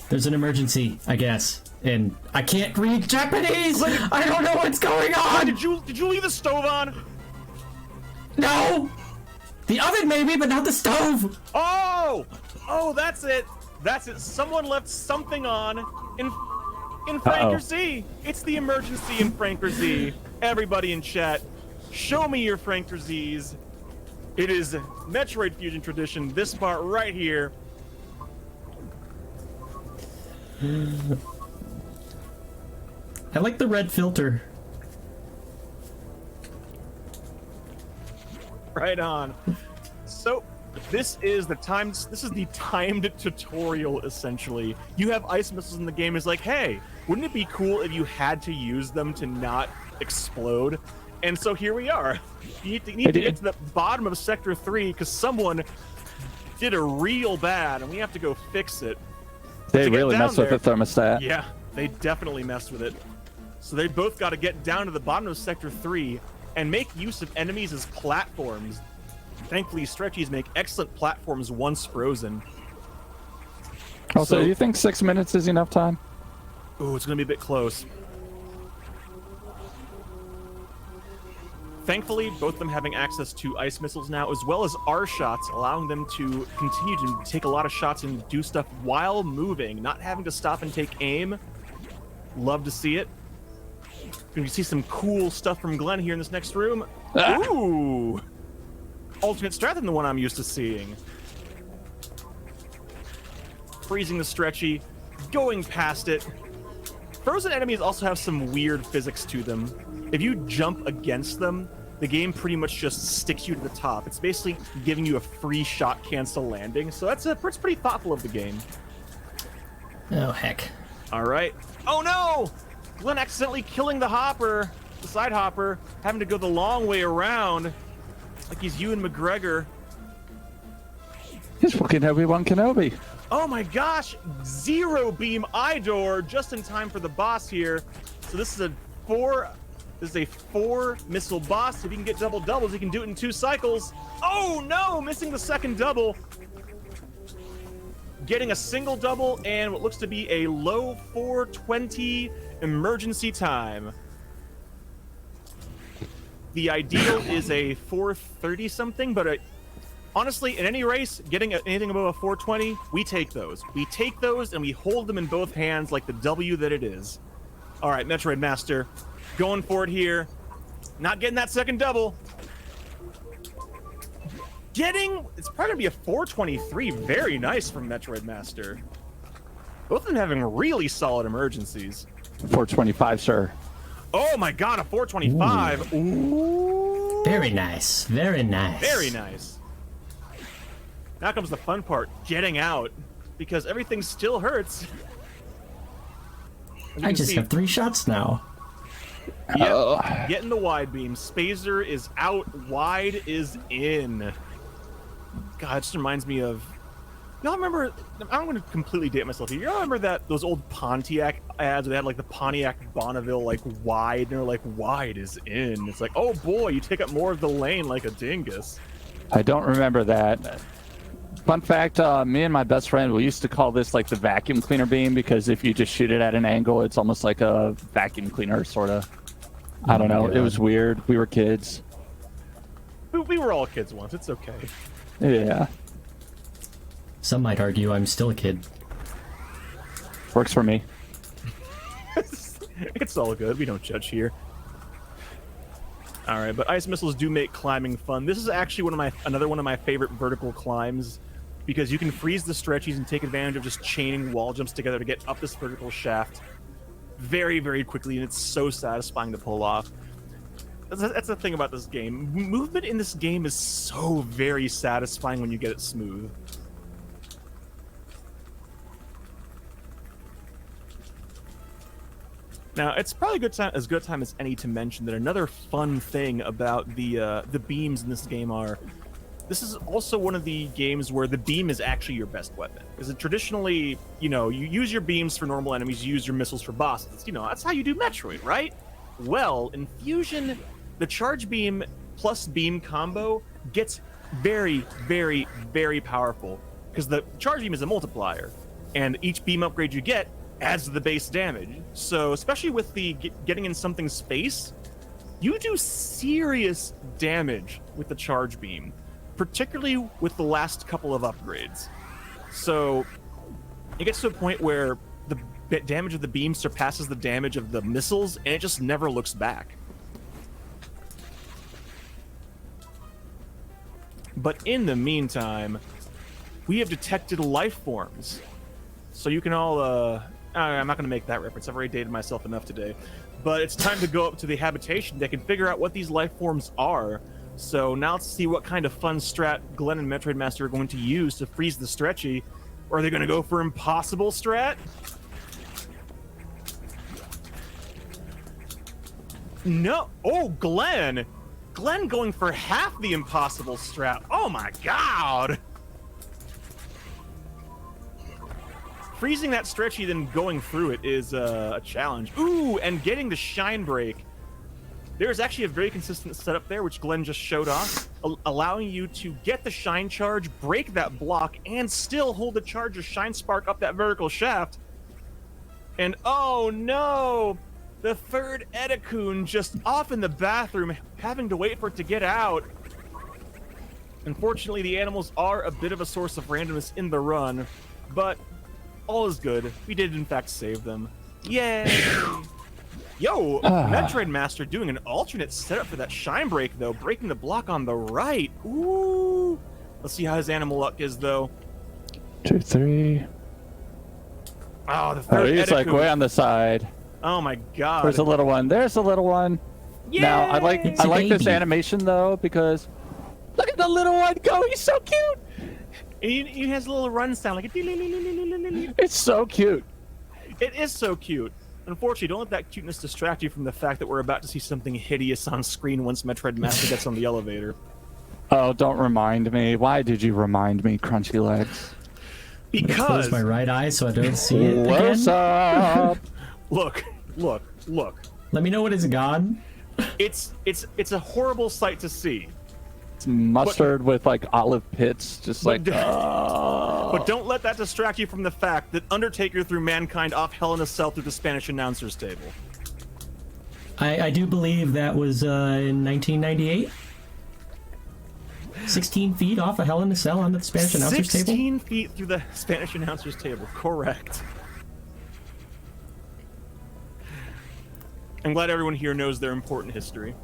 There's an emergency, I guess. And I can't read Japanese! I don't know what's going on! Did you leave the stove on? No! The oven maybe, but not the stove! Oh! Oh, that's it. That's it. Someone left something on in Franker Z. It's the emergency in Franker Z. Everybody in chat, show me your Franker Zs. It is Metroid Fusion tradition. This part right here. I like the red filter. Right on. So this is the timed tutorial essentially. You have ice missiles in the game. It's like, hey, wouldn't it be cool if you had to use them to not explode? And so here we are. You need to get to the bottom of Sector 3 because someone did a real bad and we have to go fix it. They really messed with the thermostat. Yeah, they definitely messed with it. So they both got to get down to the bottom of Sector 3 and make use of enemies as platforms. Thankfully, stretchies make excellent platforms once frozen. Also, do you think 6 minutes is enough time? Ooh, it's going to be a bit close. Thankfully, both of them having access to ice missiles now, as well as R shots, allowing them to continue to take a lot of shots and do stuff while moving, not having to stop and take aim. Love to see it. You can see some cool stuff from Glenn here in this next room. Ooh! Alternate strat than the one I'm used to seeing. Freezing the stretchy, going past it. Frozen enemies also have some weird physics to them. If you jump against them, the game pretty much just sticks you to the top. It's basically giving you a free shot cancel landing, so it's pretty thoughtful of the game. Oh, heck. All right. Oh no! Glenn accidentally killing the hopper, the side hopper, having to go the long way around, like he's Ewan McGregor. He's fucking Obi-Wan Kenobi. Oh my gosh! Zero beam eye door just in time for the boss here. So this is a 4 missile boss. If he can get double doubles, he can do it in 2 cycles. Oh no! Missing the second double. Getting a single double and what looks to be a low 420 emergency time. The ideal is a 430 something, but honestly, in any race, getting anything above a 420, we take those. We take those and we hold them in both hands like the W that it is. All right, MetroidMaster, going for it here. Not getting that second double. It's probably gonna be a 423. Very nice from MetroidMaster. Both of them having really solid emergencies. 425, sir. Oh my god, a 425. Ooh. Very nice. Very nice. Very nice. Now comes the fun part, getting out, because everything still hurts. I just have 3 shots now. Yep, getting the wide beam. Spazer is out, wide is in. God, it just reminds me of Y'all remember? I'm going to completely date myself here. Y'all remember those old Pontiac ads where they had like the Pontiac Bonneville like wide, and they're like wide is in. It's like, oh boy, you take up more of the lane like a dingus. I don't remember that. Fun fact: me and my best friend, we used to call this like the vacuum cleaner beam because if you just shoot it at an angle, it's almost like a vacuum cleaner, sort of. I don't know. It was weird. We were kids. We were all kids once. It's okay. Yeah. Some might argue I'm still a kid. Works for me. It's all good. We don't judge here. All right, but ice missiles do make climbing fun. This is actually another one of my favorite vertical climbs because you can freeze the stretchies and take advantage of just chaining wall jumps together to get up this vertical shaft very, very quickly, and it's so satisfying to pull off. That's the thing about this game. Movement in this game is so very satisfying when you get it smooth. Now, it's probably as good a time as any to mention that another fun thing about the beams in this game are, this is also one of the games where the beam is actually your best weapon. Because traditionally, you use your beams for normal enemies, you use your missiles for bosses. That's how you do Metroid, right? Well, in Fusion, the charge beam plus beam combo gets very, very, very powerful. Because the charge beam is a multiplier, and each beam upgrade you get adds to the base damage. So especially with the getting in something's face, you do serious damage with the charge beam, particularly with the last couple of upgrades. So it gets to a point where the damage of the beam surpasses the damage of the missiles, and it just never looks back. But in the meantime, we have detected life forms. So you can all I'm not going to make that reference. I've already dated myself enough today. But it's time to go up to the habitation deck and figure out what these life forms are. So now let's see what kind of fun strat Glenn and MetroidMaster are going to use to freeze the stretchy. Or are they going to go for impossible strat? No. Oh, Glenn. Glenn going for half the impossible strat. Oh my god. Freezing that stretchy, then going through it is a challenge. Ooh, and getting the shine break. There's actually a very consistent setup there, which Glenn just showed off, allowing you to get the shine charge, break that block, and still hold the charge of shine spark up that vertical shaft. And oh no! The third Edakun just off in the bathroom, having to wait for it to get out. Unfortunately, the animals are a bit of a source of randomness in the run, but all is good. We did, in fact, save them. Yay! Yo, MetroidMaster doing an alternate setup for that shine break, though. Breaking the block on the right. Ooh! Let's see how his animal luck is, though. 2, 3. Oh, the third he's like way on the side. Oh my god. There's a little one. There's a little one. Yay! Now, I like this baby. animation, though, because look at the little one go. He's so cute. He has a little run sound like a. It's so cute. It is so cute. Unfortunately, don't let that cuteness distract you from the fact that we're about to see something hideous on screen once MetroidMaster gets on the elevator. Oh, don't remind me. Why did you remind me, Crunchy Legs? Close Because my right eye so I don't see it What's again. up? look. Let me know when it's gone. It's a horrible sight to see. It's mustard with like olive pits, just But like. don't let that distract you from the fact that Undertaker threw Mankind off Hell in a Cell through the Spanish announcer's table. I do believe that was in 1998. 16 feet off a Hell in a Cell on the Spanish announcer's table. 16 feet through the Spanish announcer's table. Correct. I'm glad everyone here knows their important history.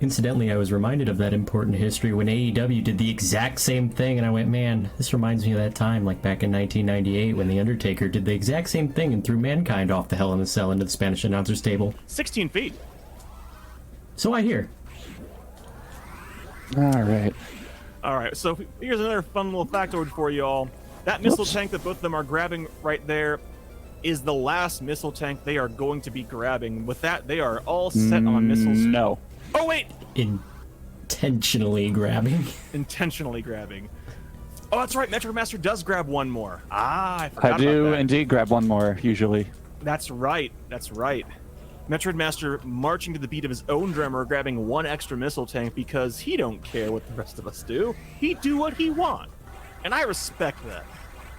Incidentally, I was reminded of that important history when AEW did the exact same thing, and I went, man, this reminds me of that time, like back in 1998, when The Undertaker did the exact same thing and threw Mankind off the Hell in a Cell into the Spanish announcer's table. 16 feet. So I hear. All right. All right, so here's another fun little factoid for you all. That missile tank that both of them are grabbing right there is the last missile tank they are going to be grabbing. With that, they are all set on missiles. No. Oh, wait! Intentionally grabbing. Intentionally grabbing. Oh, that's right. MetroidMaster does grab one more. Ah, I forgot I do about that. indeed grab one more, usually. That's right. That's right. MetroidMaster marching to the beat of his own drummer, grabbing one extra missile tank because he don't care what the rest of us do. He do what he want. And I respect that.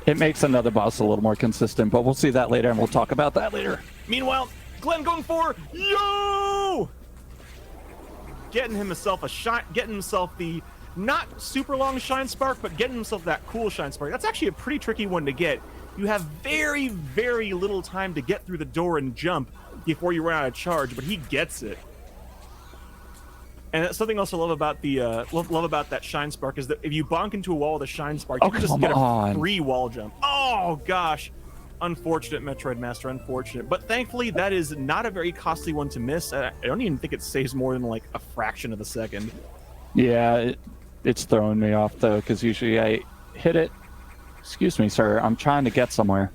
It makes another boss a little more consistent, but we'll see that later, and we'll talk about that later. Meanwhile, Glenn going for yo! Getting himself the not super long shine spark, but getting himself that cool shine spark. That's actually a pretty tricky one to get. You have very, very little time to get through the door and jump before you run out of charge, but he gets it. And that's something else I love about the love about that shine spark is that if you bonk into a wall with a shine spark, you can just get a free wall jump. Oh gosh, unfortunate MetroidMaster, unfortunate. But thankfully, that is not a very costly one to miss. I don't even think it saves more than like a fraction of a second. Yeah, it's throwing me off though, because usually I hit it. Excuse me, sir. I'm trying to get somewhere.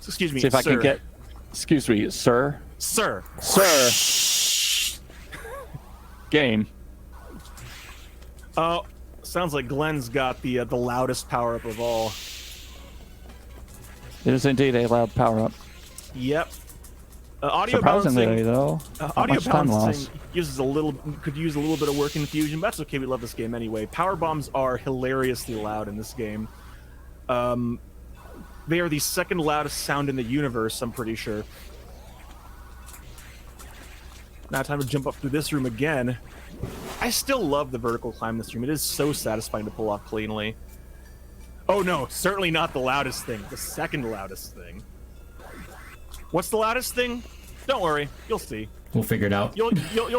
Excuse me, See if I sir. can get. Excuse me, sir. Sir. Sir. Game. Oh, sounds like Glenn's got the loudest power up of all. It is indeed a loud power up. Yep. Audio Surprisingly, balancing. though, not Audio much time balancing lost. could use a little bit of work in Fusion, but that's okay. We love this game anyway. Power bombs are hilariously loud in this game. They are the second loudest sound in the universe, I'm pretty sure. Now time to jump up through this room again. I still love the vertical climb in this room. It is so satisfying to pull off cleanly. Oh no, certainly not the loudest thing. The second loudest thing. What's the loudest thing? Don't worry, you'll see. We'll figure it out. You'll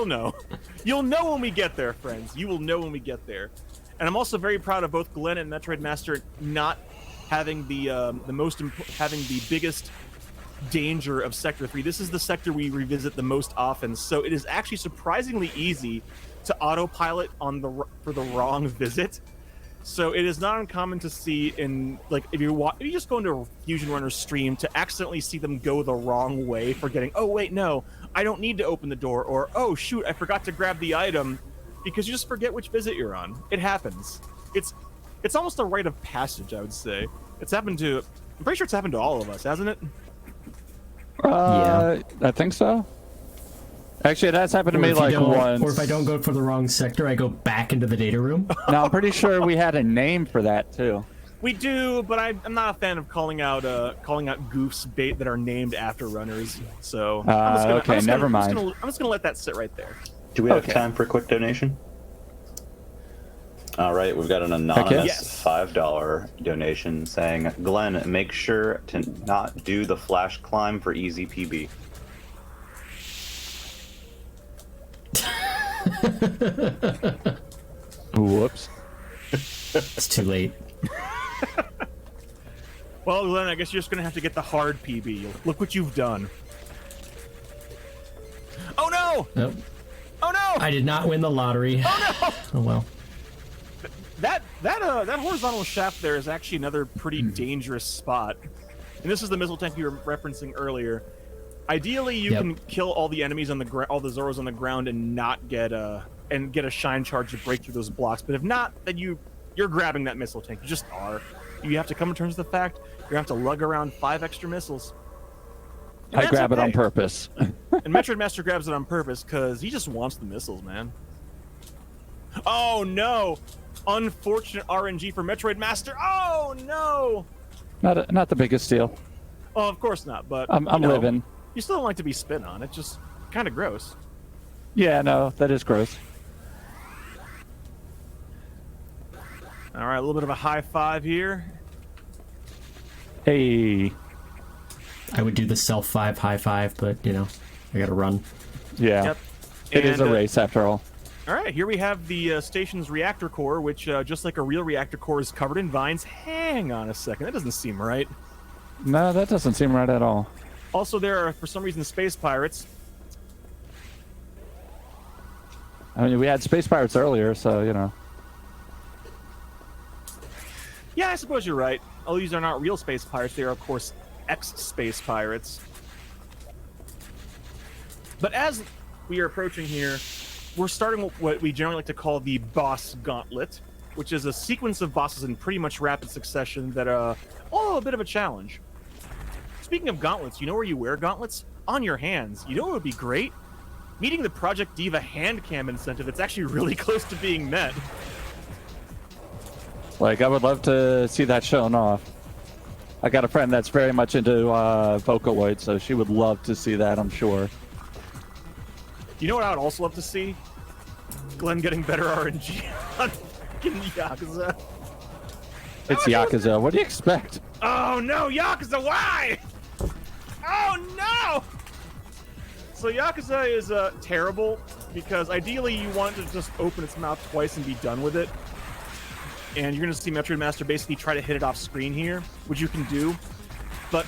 know. You'll know when we get there, friends. You will know when we get there. And I'm also very proud of both Glenn and MetroidMaster not having having the biggest danger of Sector 3. This is the sector we revisit the most often, so it is actually surprisingly easy to autopilot for the wrong visit. So it is not uncommon to see in, like, if you just go into a Fusion Runner's stream to accidentally see them go the wrong way, forgetting, oh wait, no, I don't need to open the door, or oh shoot, I forgot to grab the item, because you just forget which visit you're on. It happens. It's almost a rite of passage, I would say. I'm pretty sure it's happened to all of us, hasn't it? Yeah. I think so. Actually, that's happened to Or me if you like don't- once. Or if I don't go for the wrong sector, I go back into the data room. No, I'm pretty sure we had a name for that too. We do, but I'm not a fan of calling out goofs bait that are named after runners. So Okay, never mind. I'm just gonna let that sit right there. Do we have Okay. time for a quick donation? All right, we've got an anonymous Yes. $5 donation saying, Glenn, make sure to not do the flash climb for easy PB. Whoops. It's too late. Well, Glenn, I guess you're just gonna have to get the hard PB. Look what you've done. Oh no! Nope. Oh no! I did not win the lottery. Oh no! Oh well. That horizontal shaft there is actually another pretty dangerous spot. And this is the missile tank you were referencing earlier. Ideally, you can kill all the enemies on the all the Zoros on the ground and not get a shine charge to break through those blocks. But if not, then you're grabbing that missile tank. You just are. You have to come to terms with the fact you're gonna have to lug around 5 extra missiles. And I that's grab it on okay. purpose. And MetroidMaster grabs it on purpose because he just wants the missiles, man. Oh no! Unfortunate RNG for MetroidMaster. Oh no! Not the biggest deal. Oh, of course not. But I'm you know, living. You still don't like to be spit on. It's just kind of gross. Yeah, no, that is gross. All right, a little bit of a high five here. Hey. I would do the self 5 high 5, but I gotta run. Yeah. Yep. It is a And, race after all. All right, here we have the station's reactor core, which, just like a real reactor core, is covered in vines. Hang on a second, that doesn't seem right. No, that doesn't seem right at all. Also, there are, for some reason, space pirates. I mean, we had space pirates earlier, so Yeah, I suppose you're right. Although these are not real space pirates, they are, of course, ex-space pirates. But as we are approaching here, we're starting with what we generally like to call the boss gauntlet. which is a sequence of bosses in pretty much rapid succession that a bit of a challenge. Speaking of gauntlets, you know where you wear gauntlets? On your hands. You know what would be great? Meeting the Project Diva hand cam incentive. It's actually really close to being met. Like, I would love to see that shown off. I got a friend that's very much into Vocaloid, so she would love to see that, I'm sure. You know what I would also love to see? Glenn getting better RNG on fucking Yakuza. It's Yakuza. What do you expect? Oh no, Yakuza, why? Oh no! So Yakuza is terrible because ideally you want it to just open its mouth twice and be done with it. And you're gonna see MetroidMaster basically try to hit it off screen here, which you can do. But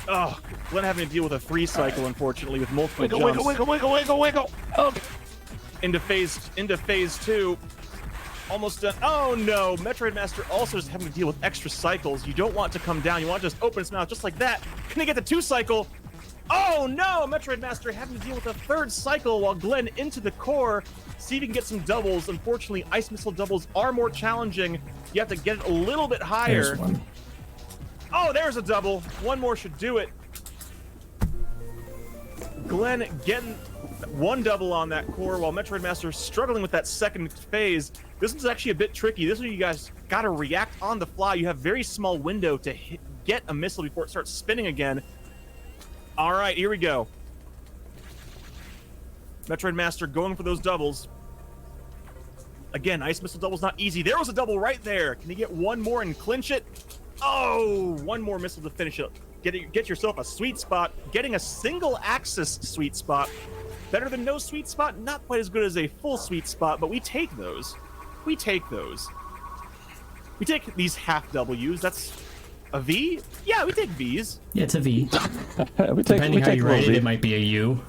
Glenn having to deal with a 3 cycle, unfortunately, with multiple jumps. Wiggle. Okay. Into phase 2. Almost done. Oh no, MetroidMaster also is having to deal with extra cycles. You don't want to come down. You want to just open its mouth just like that. Can they get the 2 cycle? Oh no, MetroidMaster having to deal with a 3rd cycle while Glenn into the core. See if you can get some doubles. Unfortunately, ice missile doubles are more challenging. You have to get it a little bit higher. There's one. Oh, there's a double. One more should do it. Glenn getting 1 double on that core while MetroidMaster struggling with that 2nd phase. This one's actually a bit tricky. This one you guys got to react on the fly. You have very small window to get a missile before it starts spinning again. All right, here we go. MetroidMaster going for those doubles. Again, ice missile double's not easy. There was a double right there. Can you get 1 more and clinch it? Oh, 1 more missile to finish it. Get yourself a sweet spot. Getting a single axis sweet spot. Better than no sweet spot. Not quite as good as a full sweet spot, but we take those. We take those. We take these half W's. That's a V? Yeah, we take V's. Yeah, it's a V. we Depending how take you rate it, V. it might be a U.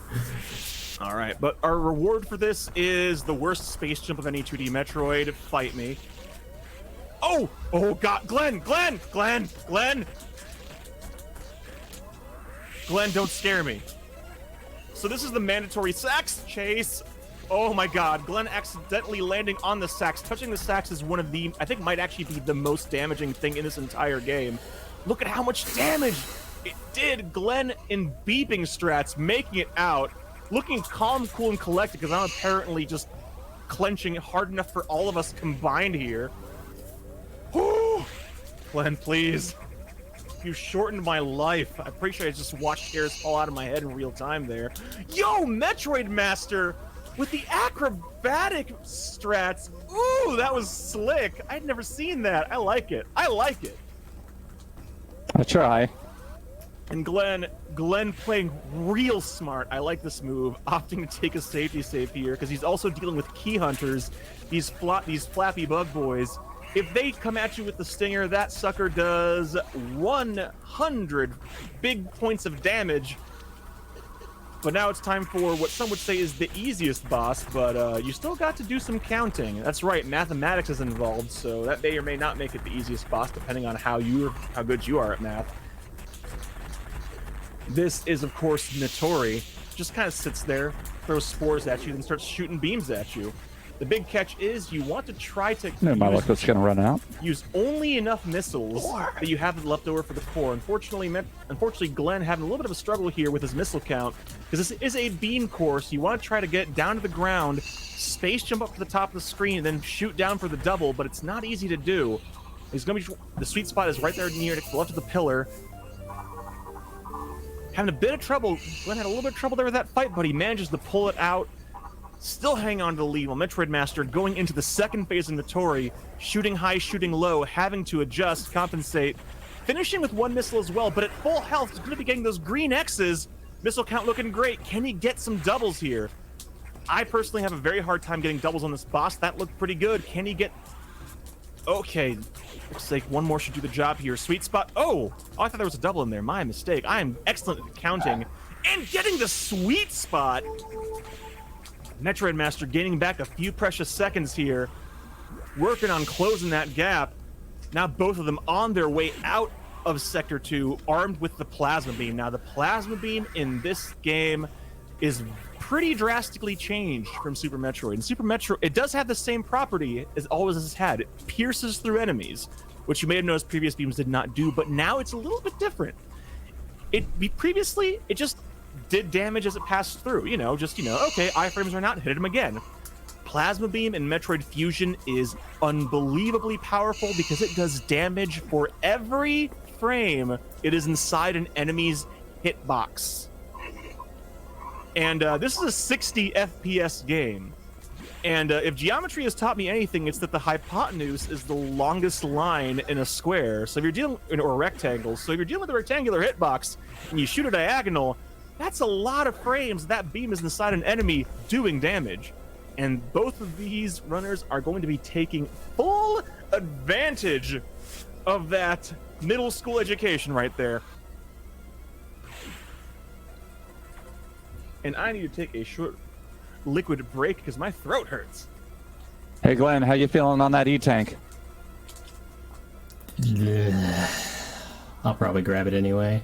All right, but our reward for this is the worst space jump of any 2D Metroid. Fight me. Oh! Oh, God. Glenn! Glenn! Glenn! Glenn! Glenn, don't scare me. So this is the mandatory sax chase. Oh my God, Glenn accidentally landing on the sax. Touching the sax is one of the, I think might actually be the most damaging thing in this entire game. Look at how much damage it did. Glenn in beeping strats, making it out. Looking calm, cool, and collected because I'm apparently just clenching hard enough for all of us combined here. Whew. Glenn, please. You shortened my life. I'm pretty sure I just watched hairs fall out of my head in real time there. Yo, Metroidmaster with the acrobatic strats. Ooh, that was slick. I'd never seen that. I like it. I like it. I try. And Glenn playing real smart. I like this move, opting to take a safety save here because he's also dealing with key hunters, these flappy bug boys. If they come at you with the stinger, that sucker does 100 big points of damage. But now it's time for what some would say is the easiest boss, but you still got to do some counting. That's right, mathematics is involved, so that may or may not make it the easiest boss, depending on how good you are at math. This is, of course, Notori. Just kind of sits there, throws spores at you, then starts shooting beams at you. The big catch is you want to try to My luck was going to run out. use only enough missiles that you have left over for the core. Unfortunately, Glenn having a little bit of a struggle here with his missile count because this is a beam core, so you want to try to get down to the ground, space jump up to the top of the screen, and then shoot down for the double, but it's not easy to do. The sweet spot is right there near to the left of the pillar. Having a bit of trouble. Glenn had a little bit of trouble there with that fight, but he manages to pull it out. Still hang on to the lead while MetroidMaster going into the 2nd phase of Notori, shooting high, shooting low, having to adjust, compensate, finishing with 1 missile as well, but at full health, he's going to be getting those green X's. Missile count looking great. Can he get some doubles here? I personally have a very hard time getting doubles on this boss. That looked pretty good. Can he get... Okay, looks like 1 more should do the job here. Sweet spot. Oh, I thought there was a double in there. My mistake. I am excellent at counting. And getting the sweet spot. MetroidMaster gaining back a few precious seconds here. Working on closing that gap. Now both of them on their way out of Sector 2, armed with the Plasma Beam. Now the Plasma Beam in this game is pretty drastically changed from Super Metroid. And Super Metroid, it does have the same property as always has had. It pierces through enemies, which you may have noticed previous beams did not do, but now it's a little bit different. Previously, it just did damage as it passed through. Okay, iframes are not, hit him again. Plasma Beam in Metroid Fusion is unbelievably powerful because it does damage for every frame it is inside an enemy's hitbox. And this is a 60 FPS game. And if geometry has taught me anything, it's that the hypotenuse is the longest line in a square. So if you're dealing, or a rectangle. So if you're dealing with a rectangular hitbox and you shoot a diagonal, that's a lot of frames that beam is inside an enemy doing damage. And both of these runners are going to be taking full advantage of that middle school education right there. And I need to take a short liquid break because my throat hurts. Hey, Glenn, how you feeling on that E-Tank? I'll probably grab it anyway.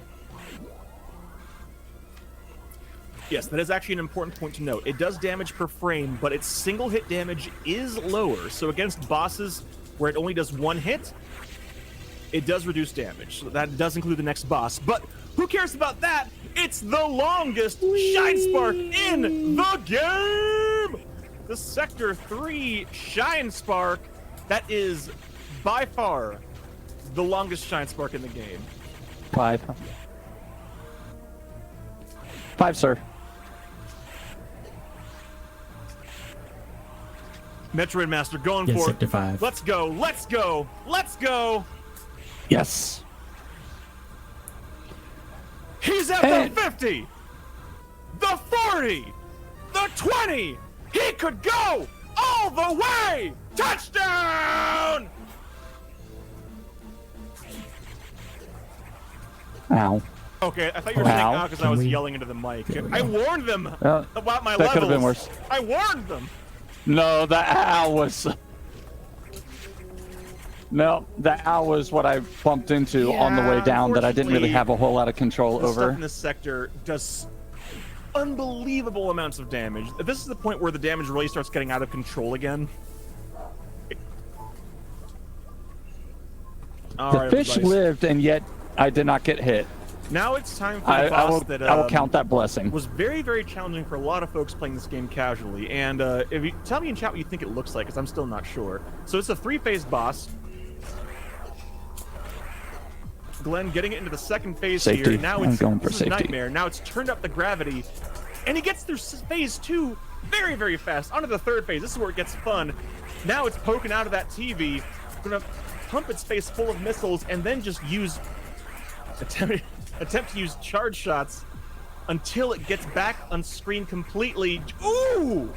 Yes, that is actually an important point to note. It does damage per frame, but its single hit damage is lower. So against bosses where it only does one hit, it does reduce damage. So that does include the next boss. But who cares about that? It's the longest Shine Spark in the game! The Sector 3 Shine Spark, that is by far the longest Shine Spark in the game. 5. 5, sir. MetroidMaster going Yes, for Sector it. 5. Let's go, let's go, let's go! Yes. He's at Hey. the 50, the 40, the 20. He could go all the way. Touchdown! Ow. Okay, I thought you were saying Wow. because I was yelling into the mic. I warned them about my that levels. could have been worse. I warned them. No, the ow was... No, the ow was what I bumped into on the way down that I didn't really have a whole lot of control The stuff over. in this sector does unbelievable amounts of damage. This is the point where the damage really starts getting out of control again. The fish lived, and yet I did not get hit. Now it's time for the boss I will count that blessing. was very, very challenging for a lot of folks playing this game casually. And if you tell me in chat what you think it looks like, because I'm still not sure. So it's a 3-phase boss. Glenn getting it into the second phase Safety. here. Now I'm it's going for this is safety. Nightmare. Now it's turned up the gravity, and he gets through phase 2 very, very fast. Onto the third phase. This is where it gets fun. Now it's poking out of that TV, gonna pump its face full of missiles, and then just attempt to use charge shots until it gets back on screen completely. Ooh,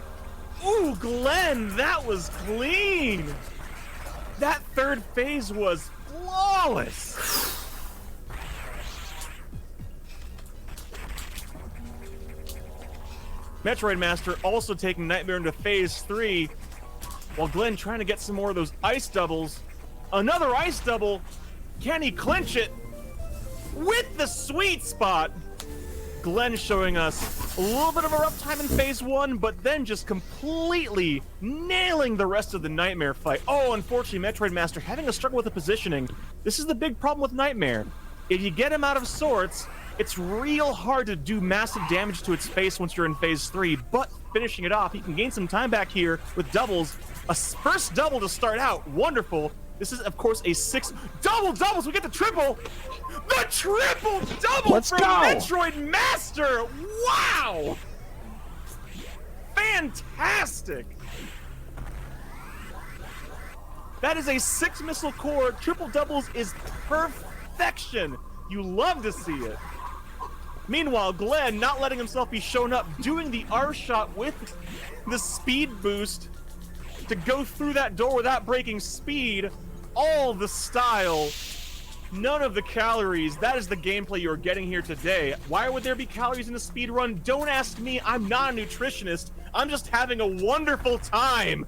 Glenn, that was clean. That third phase was flawless. MetroidMaster also taking Nightmare into phase 3, while Glenn trying to get some more of those ice doubles. Another ice double. Can he clinch it with the sweet spot? Glenn showing us a little bit of a rough time in phase 1, but then just completely nailing the rest of the Nightmare fight. Oh, unfortunately, MetroidMaster having a struggle with the positioning. This is the big problem with Nightmare. If you get him out of sorts, it's real hard to do massive damage to its face once you're in phase 3, but finishing it off, he can gain some time back here with doubles. A first double to start out, wonderful. This is, of course, a 6 doubles. We get the triple. The triple double Let's from go. MetroidMaster. Wow. Fantastic. That is a 6 missile core. Triple doubles is perfection. You love to see it. Meanwhile, Glenn not letting himself be shown up, doing the R shot with the speed boost to go through that door without breaking speed. All the style, none of the calories. That is the gameplay you're getting here today. Why would there be calories in a speed run? Don't ask me. I'm not a nutritionist. I'm just having a wonderful time.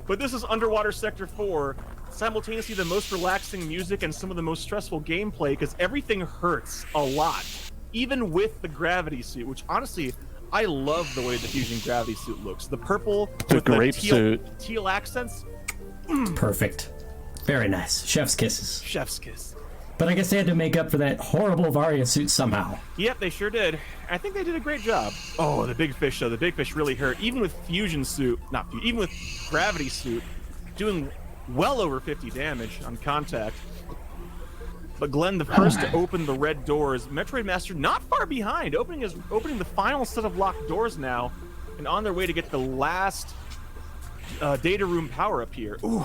But this is Underwater Sector 4. Simultaneously the most relaxing music and some of the most stressful gameplay because everything hurts a lot. even with the gravity suit, which honestly, I love the way the fusion gravity suit looks. The purple with grape the suit. teal accents. Perfect. Very nice. Chef's kisses. Chef's kiss. But I guess they had to make up for that horrible Varia suit somehow. Yep, they sure did. I think they did a great job. Oh, the big fish though. The big fish really hurt. Even with fusion suit, even with gravity suit, doing well over 50 damage on contact. But Glenn, the first to open the red doors, MetroidMaster not far behind, opening the final set of locked doors now, and on their way to get the last data room power up here. Ooh,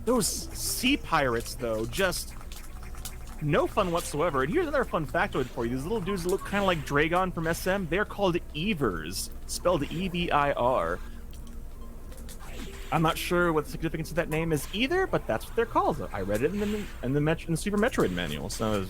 those sea pirates though, just no fun whatsoever. And here's another fun factoid for you. These little dudes that look kind of like Dragon from SM, they're called Evers, spelled E-V-I-R. I'm not sure what the significance of that name is either, but that's what they're called. I read it in the Super Metroid manual. So,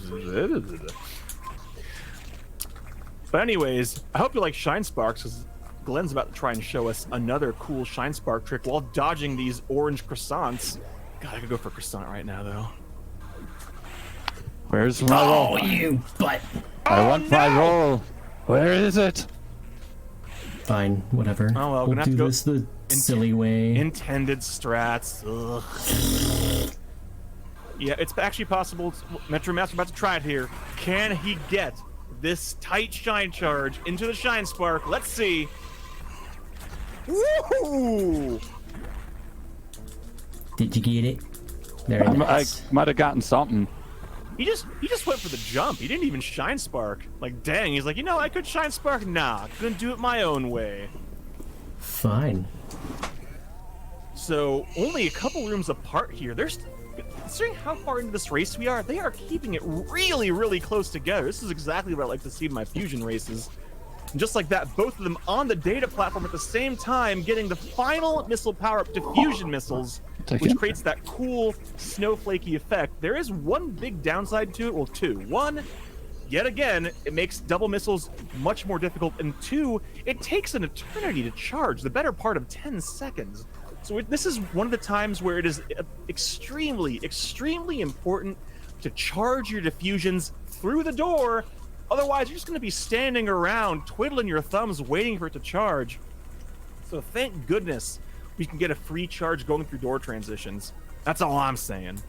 but anyways, I hope you like Shine Sparks, because Glenn's about to try and show us another cool Shine Spark trick while dodging these orange croissants. God, I could go for a croissant right now, though. Where's my roll? Oh, you butt. I want my roll. Where is it? Fine, whatever. Oh, well, we'll gonna have do to go this the silly way. Intended strats. Ugh. Yeah, it's actually possible. MetroidMaster about to try it here. Can he get this tight shine charge into the Shine Spark? Let's see. Woohoo! Did you get it? Very I nice. might have gotten something. He just went for the jump. He didn't even Shine Spark. Like, dang, he's like, you know, I could Shine Spark. Nah, gonna do it my own way. Fine. So, only a couple rooms apart here. Considering how far into this race we are, they are keeping it really, really close together. This is exactly what I like to see in my fusion races. And just like that, both of them on the data platform at the same time, getting the final missile power-up to fusion missiles, which creates that cool snowflakey effect. There is one big downside to it, well, two. One, yet again, it makes double missiles much more difficult, and two, it takes an eternity to charge, the better part of 10 seconds. So this is one of the times where it is extremely, extremely important to charge your diffusions through the door. Otherwise, you're just going to be standing around, twiddling your thumbs, waiting for it to charge. So thank goodness we can get a free charge going through door transitions. That's all I'm saying.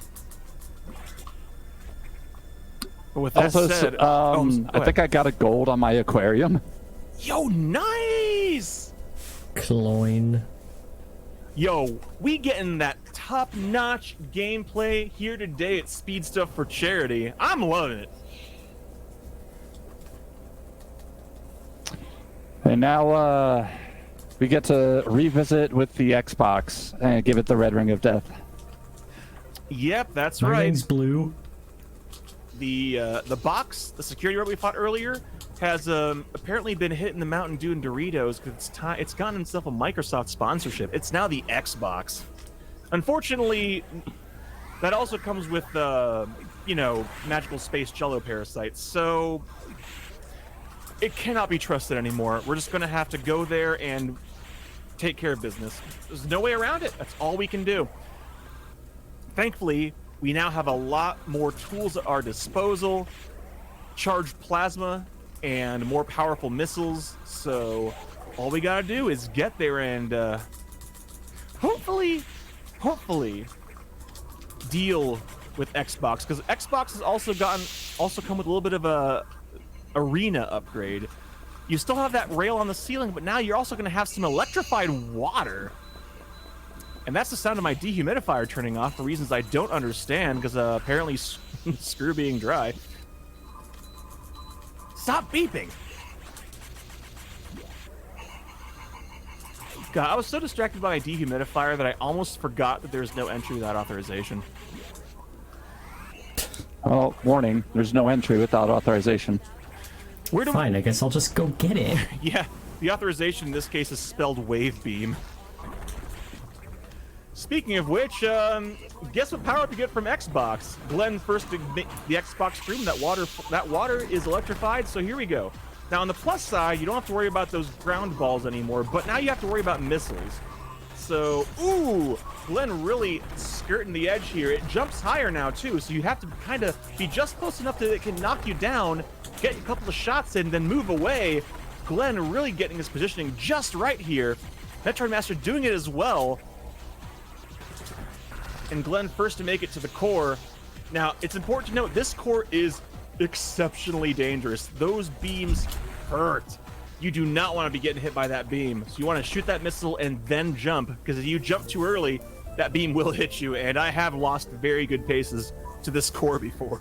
But with that Also, said, I think I got a gold on my aquarium. Yo, nice! Cloyne. Yo, we getting that top-notch gameplay here today at Speed Stuff for Charity. I'm loving it. And now we get to revisit with the Xbox and give it the red ring of death. Yep, that's My right. ring's blue. The box, the security guard we fought earlier, has apparently been hitting the Mountain Dew and Doritos because it's gotten itself a Microsoft sponsorship. It's now the Xbox. Unfortunately, that also comes with magical space jello parasites. So it cannot be trusted anymore. We're just gonna have to go there and take care of business. There's no way around it. That's all we can do. Thankfully, we now have a lot more tools at our disposal. Charged plasma and more powerful missiles. So all we gotta do is get there and hopefully deal with Xbox, because Xbox has also come with a little bit of a arena upgrade. You still have that rail on the ceiling, but now you're also going to have some electrified water. And that's the sound of my dehumidifier turning off for reasons I don't understand, because apparently screw being dry. Stop beeping! God, I was so distracted by my dehumidifier that I almost forgot that there's no entry without authorization. Oh, warning, there's no entry without authorization. Fine, I guess I'll just go get it. Yeah, the authorization in this case is spelled wave beam. Speaking of which, guess what power up you get from Xbox? Glenn first to make the Xbox stream. That water is electrified, so here we go. Now on the plus side, you don't have to worry about those ground balls anymore, but now you have to worry about missiles. So, ooh, Glenn really skirting the edge here. It jumps higher now too, so you have to kind of be just close enough that it can knock you down, get a couple of shots in, then move away. Glenn really getting his positioning just right here. MetroidMaster doing it as well. And Glenn first to make it to the core. Now, it's important to note this core is exceptionally dangerous. Those beams hurt. You do not want to be getting hit by that beam. So you want to shoot that missile and then jump, because if you jump too early, that beam will hit you. And I have lost very good paces to this core before.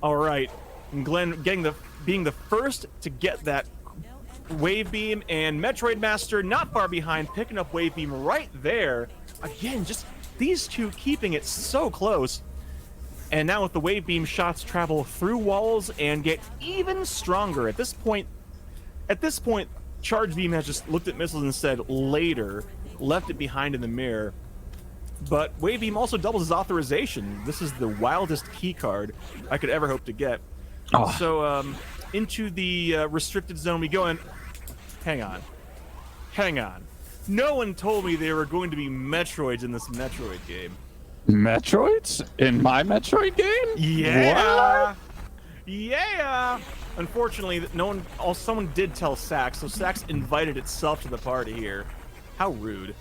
All right, and Glenn being the first to get that wave beam, and MetroidMaster not far behind, picking up wave beam right there. Again, just these two keeping it so close. And now with the wave beam, shots travel through walls and get even stronger. At this point, Charge Beam has just looked at missiles and said later, left it behind in the mirror. But Wave Beam also doubles his authorization. This is the wildest key card I could ever hope to get. Oh. So into the restricted zone we go, and hang on. No one told me there were going to be Metroids in this Metroid game. Metroids? In my Metroid game? Yeah. What? Yeah. Unfortunately, someone did tell Sax, so Sax invited itself to the party here. How rude.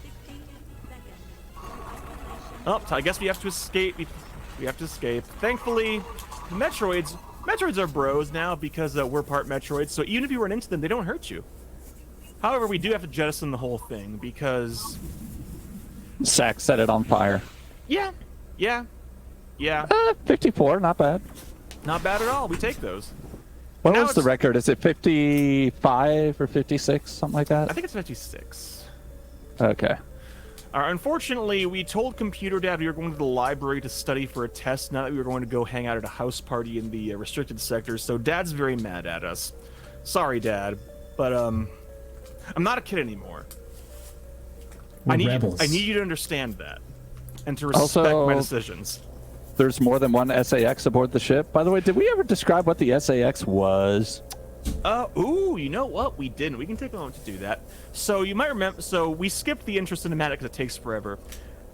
Oh, I guess we have to escape. We have to escape. Thankfully, Metroids are bros now because we're part Metroids, so even if you run into them, they don't hurt you. However, we do have to jettison the whole thing because... Sax set it on fire. Yeah. 54, not bad. Not bad at all. We take those. What Now was the it's- record? Is it 55 or 56, something like that? I think it's 56. Okay. Unfortunately, we told Computer Dad we were going to the library to study for a test, not that we were going to go hang out at a house party in the restricted sector, so Dad's very mad at us. Sorry, Dad, but I'm not a kid anymore. We're I need rebels. you to understand that, and to respect Also- my decisions. There's more than one SAX aboard the ship. By the way, did we ever describe what the SAX was? Ooh, you know what? We didn't. We can take a moment to do that. So you might remember, so we skipped the intro cinematic because it takes forever.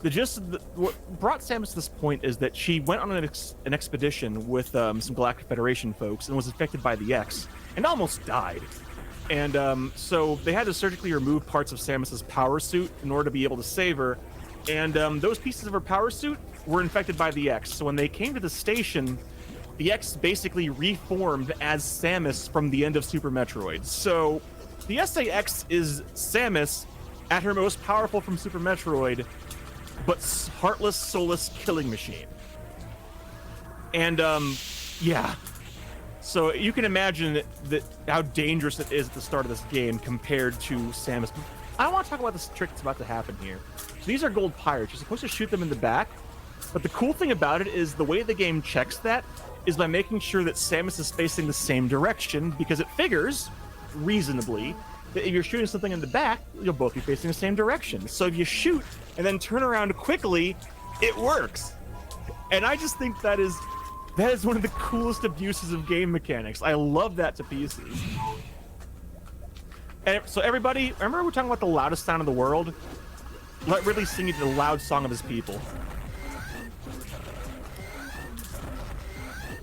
What brought Samus to this point is that she went on an expedition with some Galactic Federation folks and was infected by the X and almost died. And so they had to surgically remove parts of Samus's power suit in order to be able to save her. And those pieces of her power suit were infected by the X. So when they came to the station, the X basically reformed as Samus from the end of Super Metroid. So the SAX is Samus at her most powerful from Super Metroid, but heartless, soulless killing machine. And yeah. So you can imagine that how dangerous it is at the start of this game compared to Samus. I want to talk about this trick that's about to happen here. So these are gold pirates. You're supposed to shoot them in the back, but the cool thing about it is the way the game checks that is by making sure that Samus is facing the same direction, because it figures, reasonably, that if you're shooting something in the back, you'll both be facing the same direction. So if you shoot and then turn around quickly, it works. And I just think that is one of the coolest abuses of game mechanics. I love that to pieces. And so everybody, remember we're talking about the loudest sound in the world? Let Ridley sing you the loud song of his people.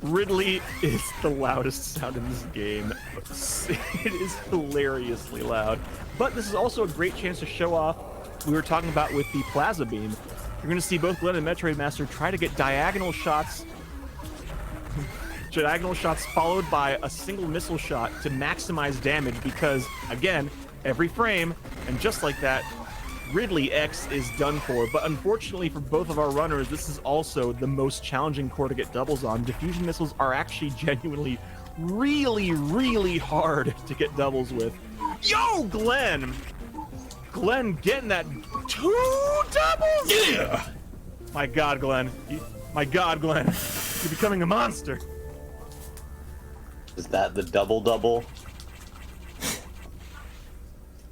Ridley is the loudest sound in this game. It is hilariously loud. But this is also a great chance to show off we were talking about with the Plaza Beam. You're going to see both Glenn and MetroidMaster try to get diagonal shots followed by a single missile shot to maximize damage, because, again, every frame, and just like that, Ridley X is done for. But unfortunately for both of our runners, this is also the most challenging core to get doubles on. Diffusion missiles are actually genuinely really, really hard to get doubles with. Yo, Glenn! Glenn getting that 2 doubles? Yeah! My God, Glenn. You're becoming a monster. Is that the double?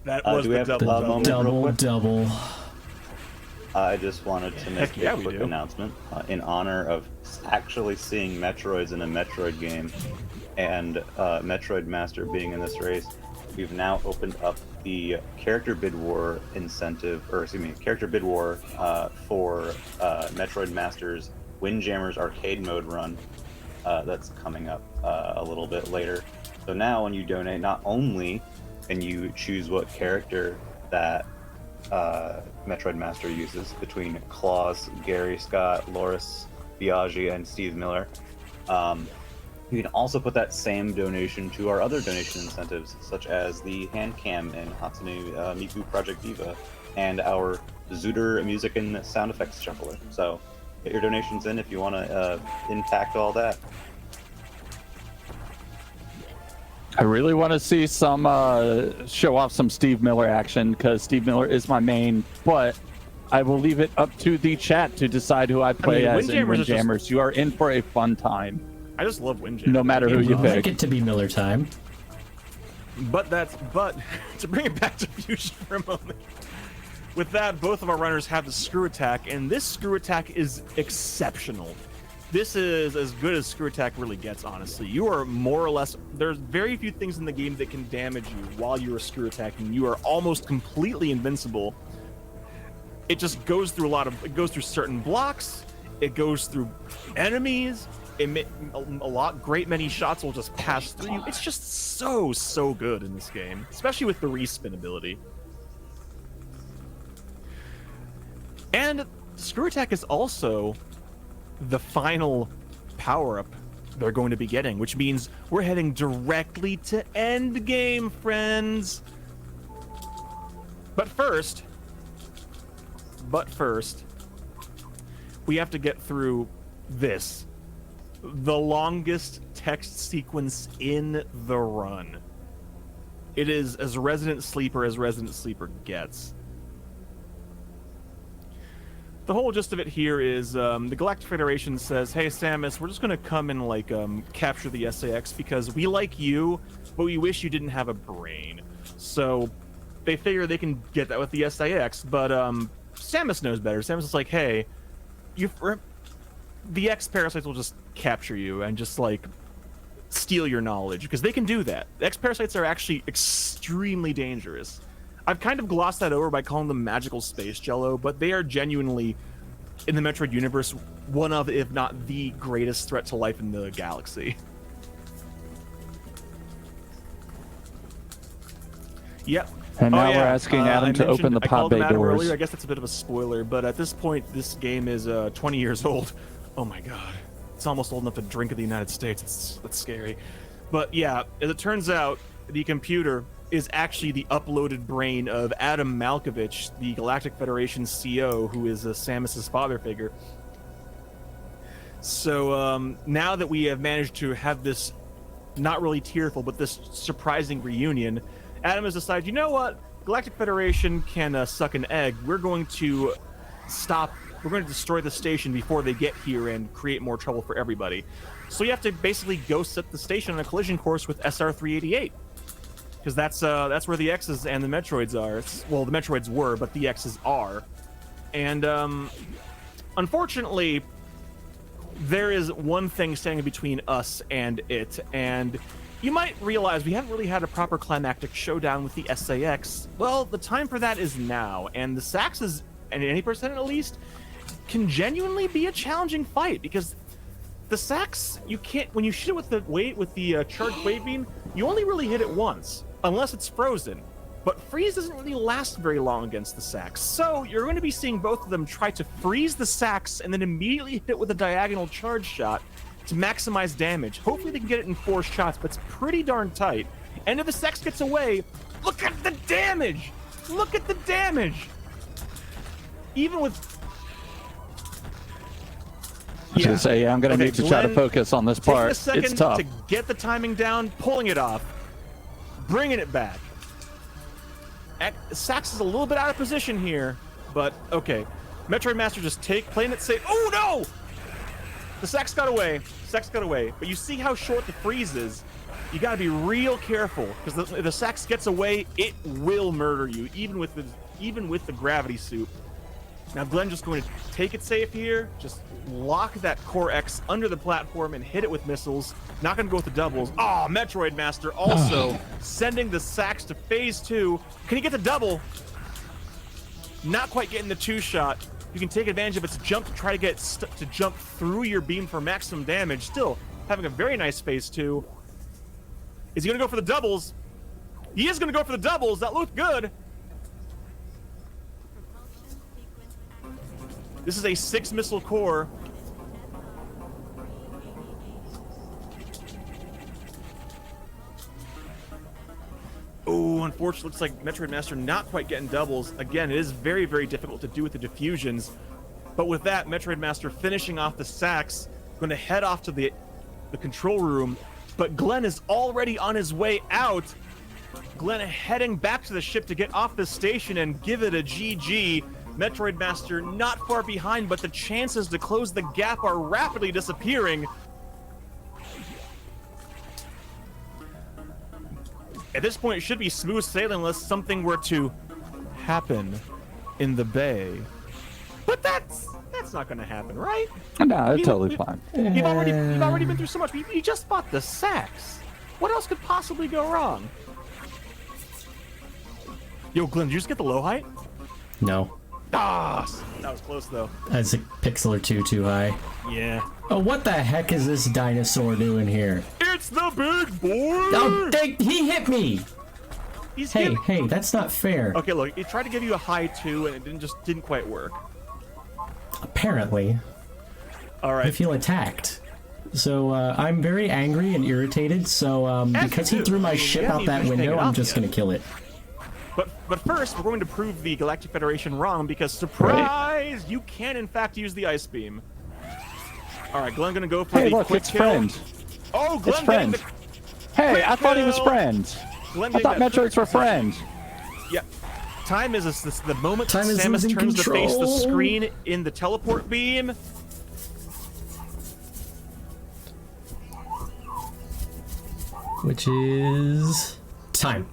That was do we the have double a double. moment? real quick? Double. I just wanted to make Heck yeah, a we quick do. announcement in honor of actually seeing Metroids in a Metroid game and MetroidMaster being in this race. We've now opened up the character bid war character bid war for MetroidMaster's Windjammers arcade mode run. that's coming up a little bit later. So now when you donate, not only can you choose what character that MetroidMaster uses between Klaus, Gary Scott, Loris Biaggi, and Steve Miller, you can also put that same donation to our other donation incentives, such as the hand cam in Hatsune Miku Project Diva, and our Zooter music and sound effects shuffler. So get your donations in if you want to impact all that. I really want to see some show off some Steve Miller action, because Steve Miller is my main, but I will leave it up to the chat to decide who I play as in Windjammers. You are in for a fun time. I just love Windjammers. No matter who you I'd like pick. it to be Miller time. But to bring it back to Fusion for a moment. With that, both of our runners have the screw attack, and this screw attack is exceptional. This is as good as screw attack really gets, honestly. You are more or less, there's very few things in the game that can damage you while you're screw attacking. You are almost completely invincible. It just goes through it goes through certain blocks, it goes through enemies, great many shots will just pass through you. It's just so good in this game, especially with the respin ability. And screw attack is also the final power-up they're going to be getting, which means we're heading directly to end game, friends. But first, we have to get through this. The longest text sequence in the run. It is as Resident Sleeper gets. The whole gist of it here is the Galactic Federation says, hey, Samus, we're just going to come and, like, capture the SAX because we like you, but we wish you didn't have a brain. So they figure they can get that with the SAX, but Samus knows better. Samus is like, hey, the X parasites will just capture you and just, like, steal your knowledge, because they can do that. The X parasites are actually extremely dangerous. I've kind of glossed that over by calling them magical space jello, but they are genuinely, in the Metroid universe, one of, if not the greatest threat to life in the galaxy. Yep. And now we're asking Adam to open the pod bay doors. Earlier. I guess that's a bit of a spoiler, but at this point, this game is 20 years old. Oh my god. It's almost old enough to drink in the United States. That's scary. But yeah, as it turns out, the computer is actually the uploaded brain of Adam Malkovich, the Galactic Federation CO, who is Samus's father figure. So now that we have managed to have this not really tearful, but this surprising reunion, Adam has decided, you know what? Galactic Federation can suck an egg. We're going to destroy the station before they get here and create more trouble for everybody. So you have to basically go set the station on a collision course with SR-388. Because that's where the X's and the Metroids are. Well, the Metroids were, but the X's are. And unfortunately, there is one thing standing between us and it. And you might realize we haven't really had a proper climactic showdown with the SAX. Well, the time for that is now. And the Saxes, and 80% at least, can genuinely be a challenging fight. Because the Sax, you can't, when you shoot it with the charged wave beam, you only really hit it once. Unless it's frozen. But freeze doesn't really last very long against the Sax. So you're going to be seeing both of them try to freeze the Sax and then immediately hit it with a diagonal charge shot to maximize damage. Hopefully they can get it in 4 shots, but it's pretty darn tight. And if the Sax gets away, look at the damage! Look at the damage! Even with... I'm going to need to try to focus on this part. It's tough. It's tough. To get the timing down, pulling it off. Bringing it back. Sax is a little bit out of position here, but okay. MetroidMaster just playing it safe. Oh no! The Sax got away. But you see how short the freeze is. You gotta be real careful, because if the Sax gets away, it will murder you, even with the gravity suit. Now Glenn just going to take it safe here, just lock that Core X under the platform and hit it with missiles. Not going to go with the doubles. Oh, MetroidMaster also sending the Sax to phase 2. Can he get the double? Not quite getting the 2-shot. You can take advantage of its jump to try to get to jump through your beam for maximum damage. Still, having a very nice phase 2. Is he going to go for the doubles? He is going to go for the doubles. That looked good. This is a 6-missile core. Oh, unfortunately, looks like MetroidMaster not quite getting doubles. Again, it is very, very difficult to do with the diffusions. But with that, MetroidMaster finishing off the sacks, going to head off to the control room. But Glenn is already on his way out. Glenn heading back to the ship to get off the station and give it a GG. MetroidMaster not far behind, but the chances to close the gap are rapidly disappearing. At this point, it should be smooth sailing unless something were to happen in the bay. But that's not going to happen, right? No, it's totally fine. You've already been through so much. You just fought the sacks. What else could possibly go wrong? Yo, Glenn, did you just get the low height? No. Ah, that was close though. That's a pixel or two too high. Yeah. Oh, what the heck is this dinosaur doing here? It's the big boy. Oh, he hit me. Hey, that's not fair. Okay, look, it tried to give you a high 2, and it didn't quite work. Apparently. All right. I feel attacked. So I'm very angry and irritated. So because he threw my ship out that window, I'm just gonna kill it. But first, we're going to prove the Galactic Federation wrong because surprise, you can in fact use the ice beam. All right, Glenn gonna go for Hey, the look, quick it's kill. Friend. Oh, Glenn It's Friend. Hey, I thought he was kill. Friend. Glenn I thought getting that Metroids were Friend. Yeah. Time is the moment Time is Samus losing turns to face the control. screen in the teleport beam. Which is time.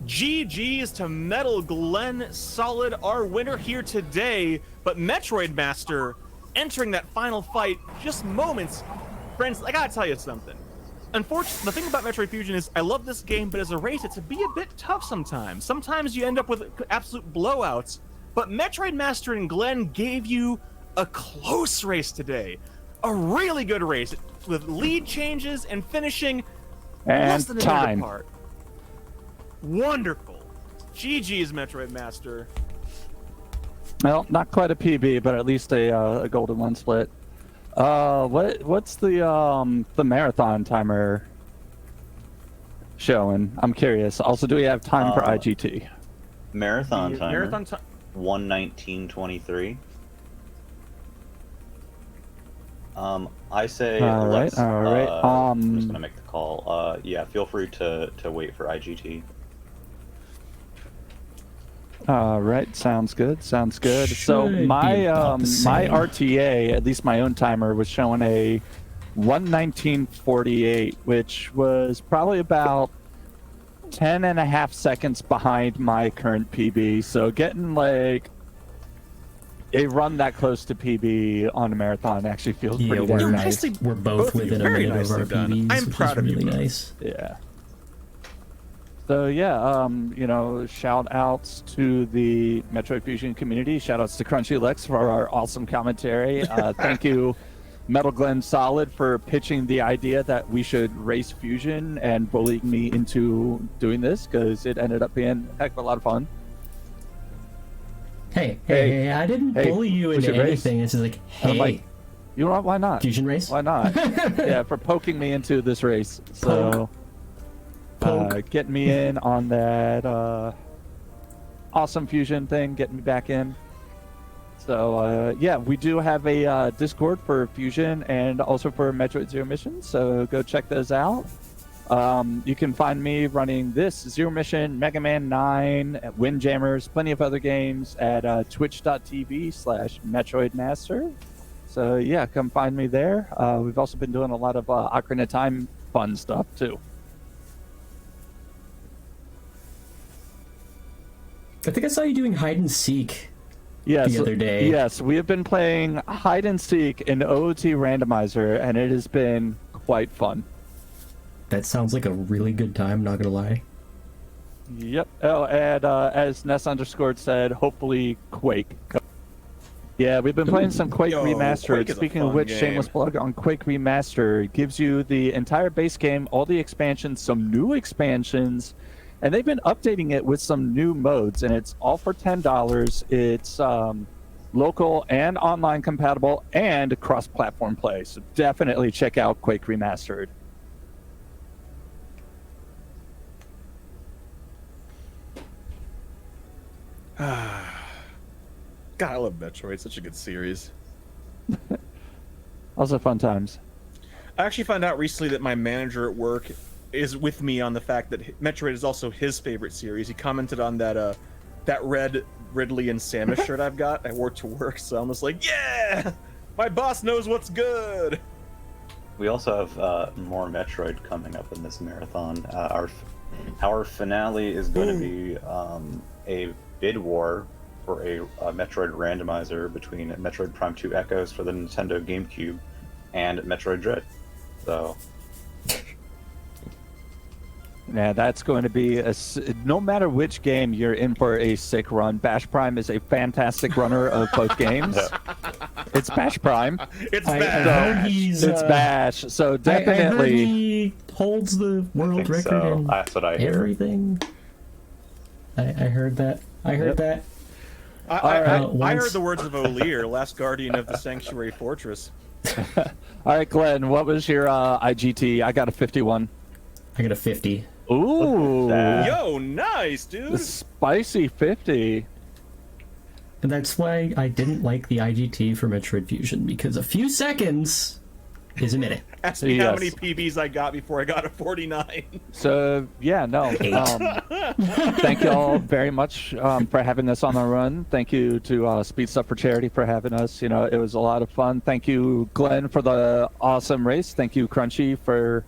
GG's to MetalGlennSolid, our winner here today. But MetroidMaster entering that final fight just moments. Friends, I gotta tell you something. Unfortunately, the thing about Metroid Fusion is I love this game, but as a race, it can be a bit tough sometimes. Sometimes you end up with absolute blowouts. But MetroidMaster and Glenn gave you a close race today. A really good race with lead changes and finishing less than And a minute time. apart. Wonderful. GG's MetroidMaster. Well, not quite a PB, but at least a golden one split. What's the marathon timer showing? I'm curious. Also, do we have time for IGT? Marathon The timer. marathon time. 1:19:23. I say All right, let's. all right. I'm just gonna make the call. Yeah, feel free to wait for IGT. All right, sounds good. Sounds good. So Should be my about the my same. RTA, at least my own timer, was showing a 1:19:48, which was probably about 10.5 seconds behind my current PB. So getting like a run that close to PB on a marathon actually feels Yeah, pretty damn nice. we're both both of you within a very minute of our nicely done. PBs, I'm which proud is of you really both. nice. Yeah. So yeah, shout outs to the Metroid Fusion community. Shout outs to Crunchy Lex for our awesome commentary. Thank you, MetalGlennSolid, for pitching the idea that we should race Fusion and bullying me into doing this, because it ended up being a heck of a lot of fun. Hey, I didn't bully you we into should race. anything. It's just like, I'm hey, like, you know what? Why not? Fusion race? Why not? Yeah, for poking me into this race. So, getting me in on that awesome Fusion thing, getting me back in. So, yeah, we do have a Discord for Fusion and also for Metroid Zero Mission, so go check those out. You can find me running this, Zero Mission, Mega Man 9, Windjammers, plenty of other games at twitch.tv/MetroidMaster. So, yeah, come find me there. We've also been doing a lot of Ocarina of Time fun stuff, too. I think I saw you doing hide and seek Yes, the other day. Yes, we have been playing hide and seek in OOT Randomizer, and it has been quite fun. That sounds like a really good time, not gonna lie. Yep. Oh, and as Ness_said, hopefully Quake. Yeah, we've been playing some Quake Yo, Remastered. Quake is a Speaking of fun which, game. shameless plug on Quake Remastered. It gives you the entire base game, all the expansions, some new expansions, and they've been updating it with some new modes, and it's all for $10. It's local and online compatible and cross-platform play. So definitely check out Quake Remastered. God, I love Metroid. Such a good series. Also fun times. I actually found out recently that my manager at work is with me on the fact that Metroid is also his favorite series. He commented on that that red Ridley and Samus shirt I've got. I wore it to work, so I'm just like, yeah, my boss knows what's good. We also have more Metroid coming up in this marathon. Our finale is going to be a bid war for a Metroid randomizer between Metroid Prime 2 Echoes for the Nintendo GameCube and Metroid Dread. So, yeah, that's going to be no matter which game, you're in for a sick run. Bash Prime is a fantastic runner of both games. yeah. It's Bash Prime. It's I bad. heard he's, It's Bash. So I heard definitely. he holds the world think record so. in That's what I hear. everything. I heard that. I heard Yep. that. I once- heard the words of O'Lear, last guardian of the Sanctuary Fortress. All right, Glenn, what was your IGT? I got a 51. I got a 50. Ooh. that. Yo, nice, dude. The spicy 50. And that's why I didn't like the IGT for Metroid Fusion, because a few seconds is a minute. Ask me how Yes. many PBs I got before I got a 49. So, yeah, no. Thank you all very much for having us on the run. Thank you to Speed Stuff for Charity for having us. You know, it was a lot of fun. Thank you, Glenn, for the awesome race. Thank you, Crunchy, for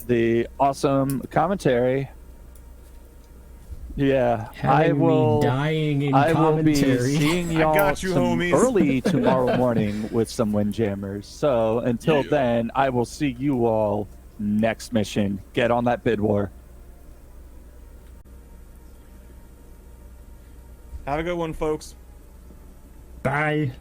the awesome commentary. Yeah, Having me dying in I will be commentary. seeing I y'all got you, homies. early tomorrow morning with some Windjammers. So until then, I will see you all next mission. Get on that bid war. Have a good one, folks. Bye.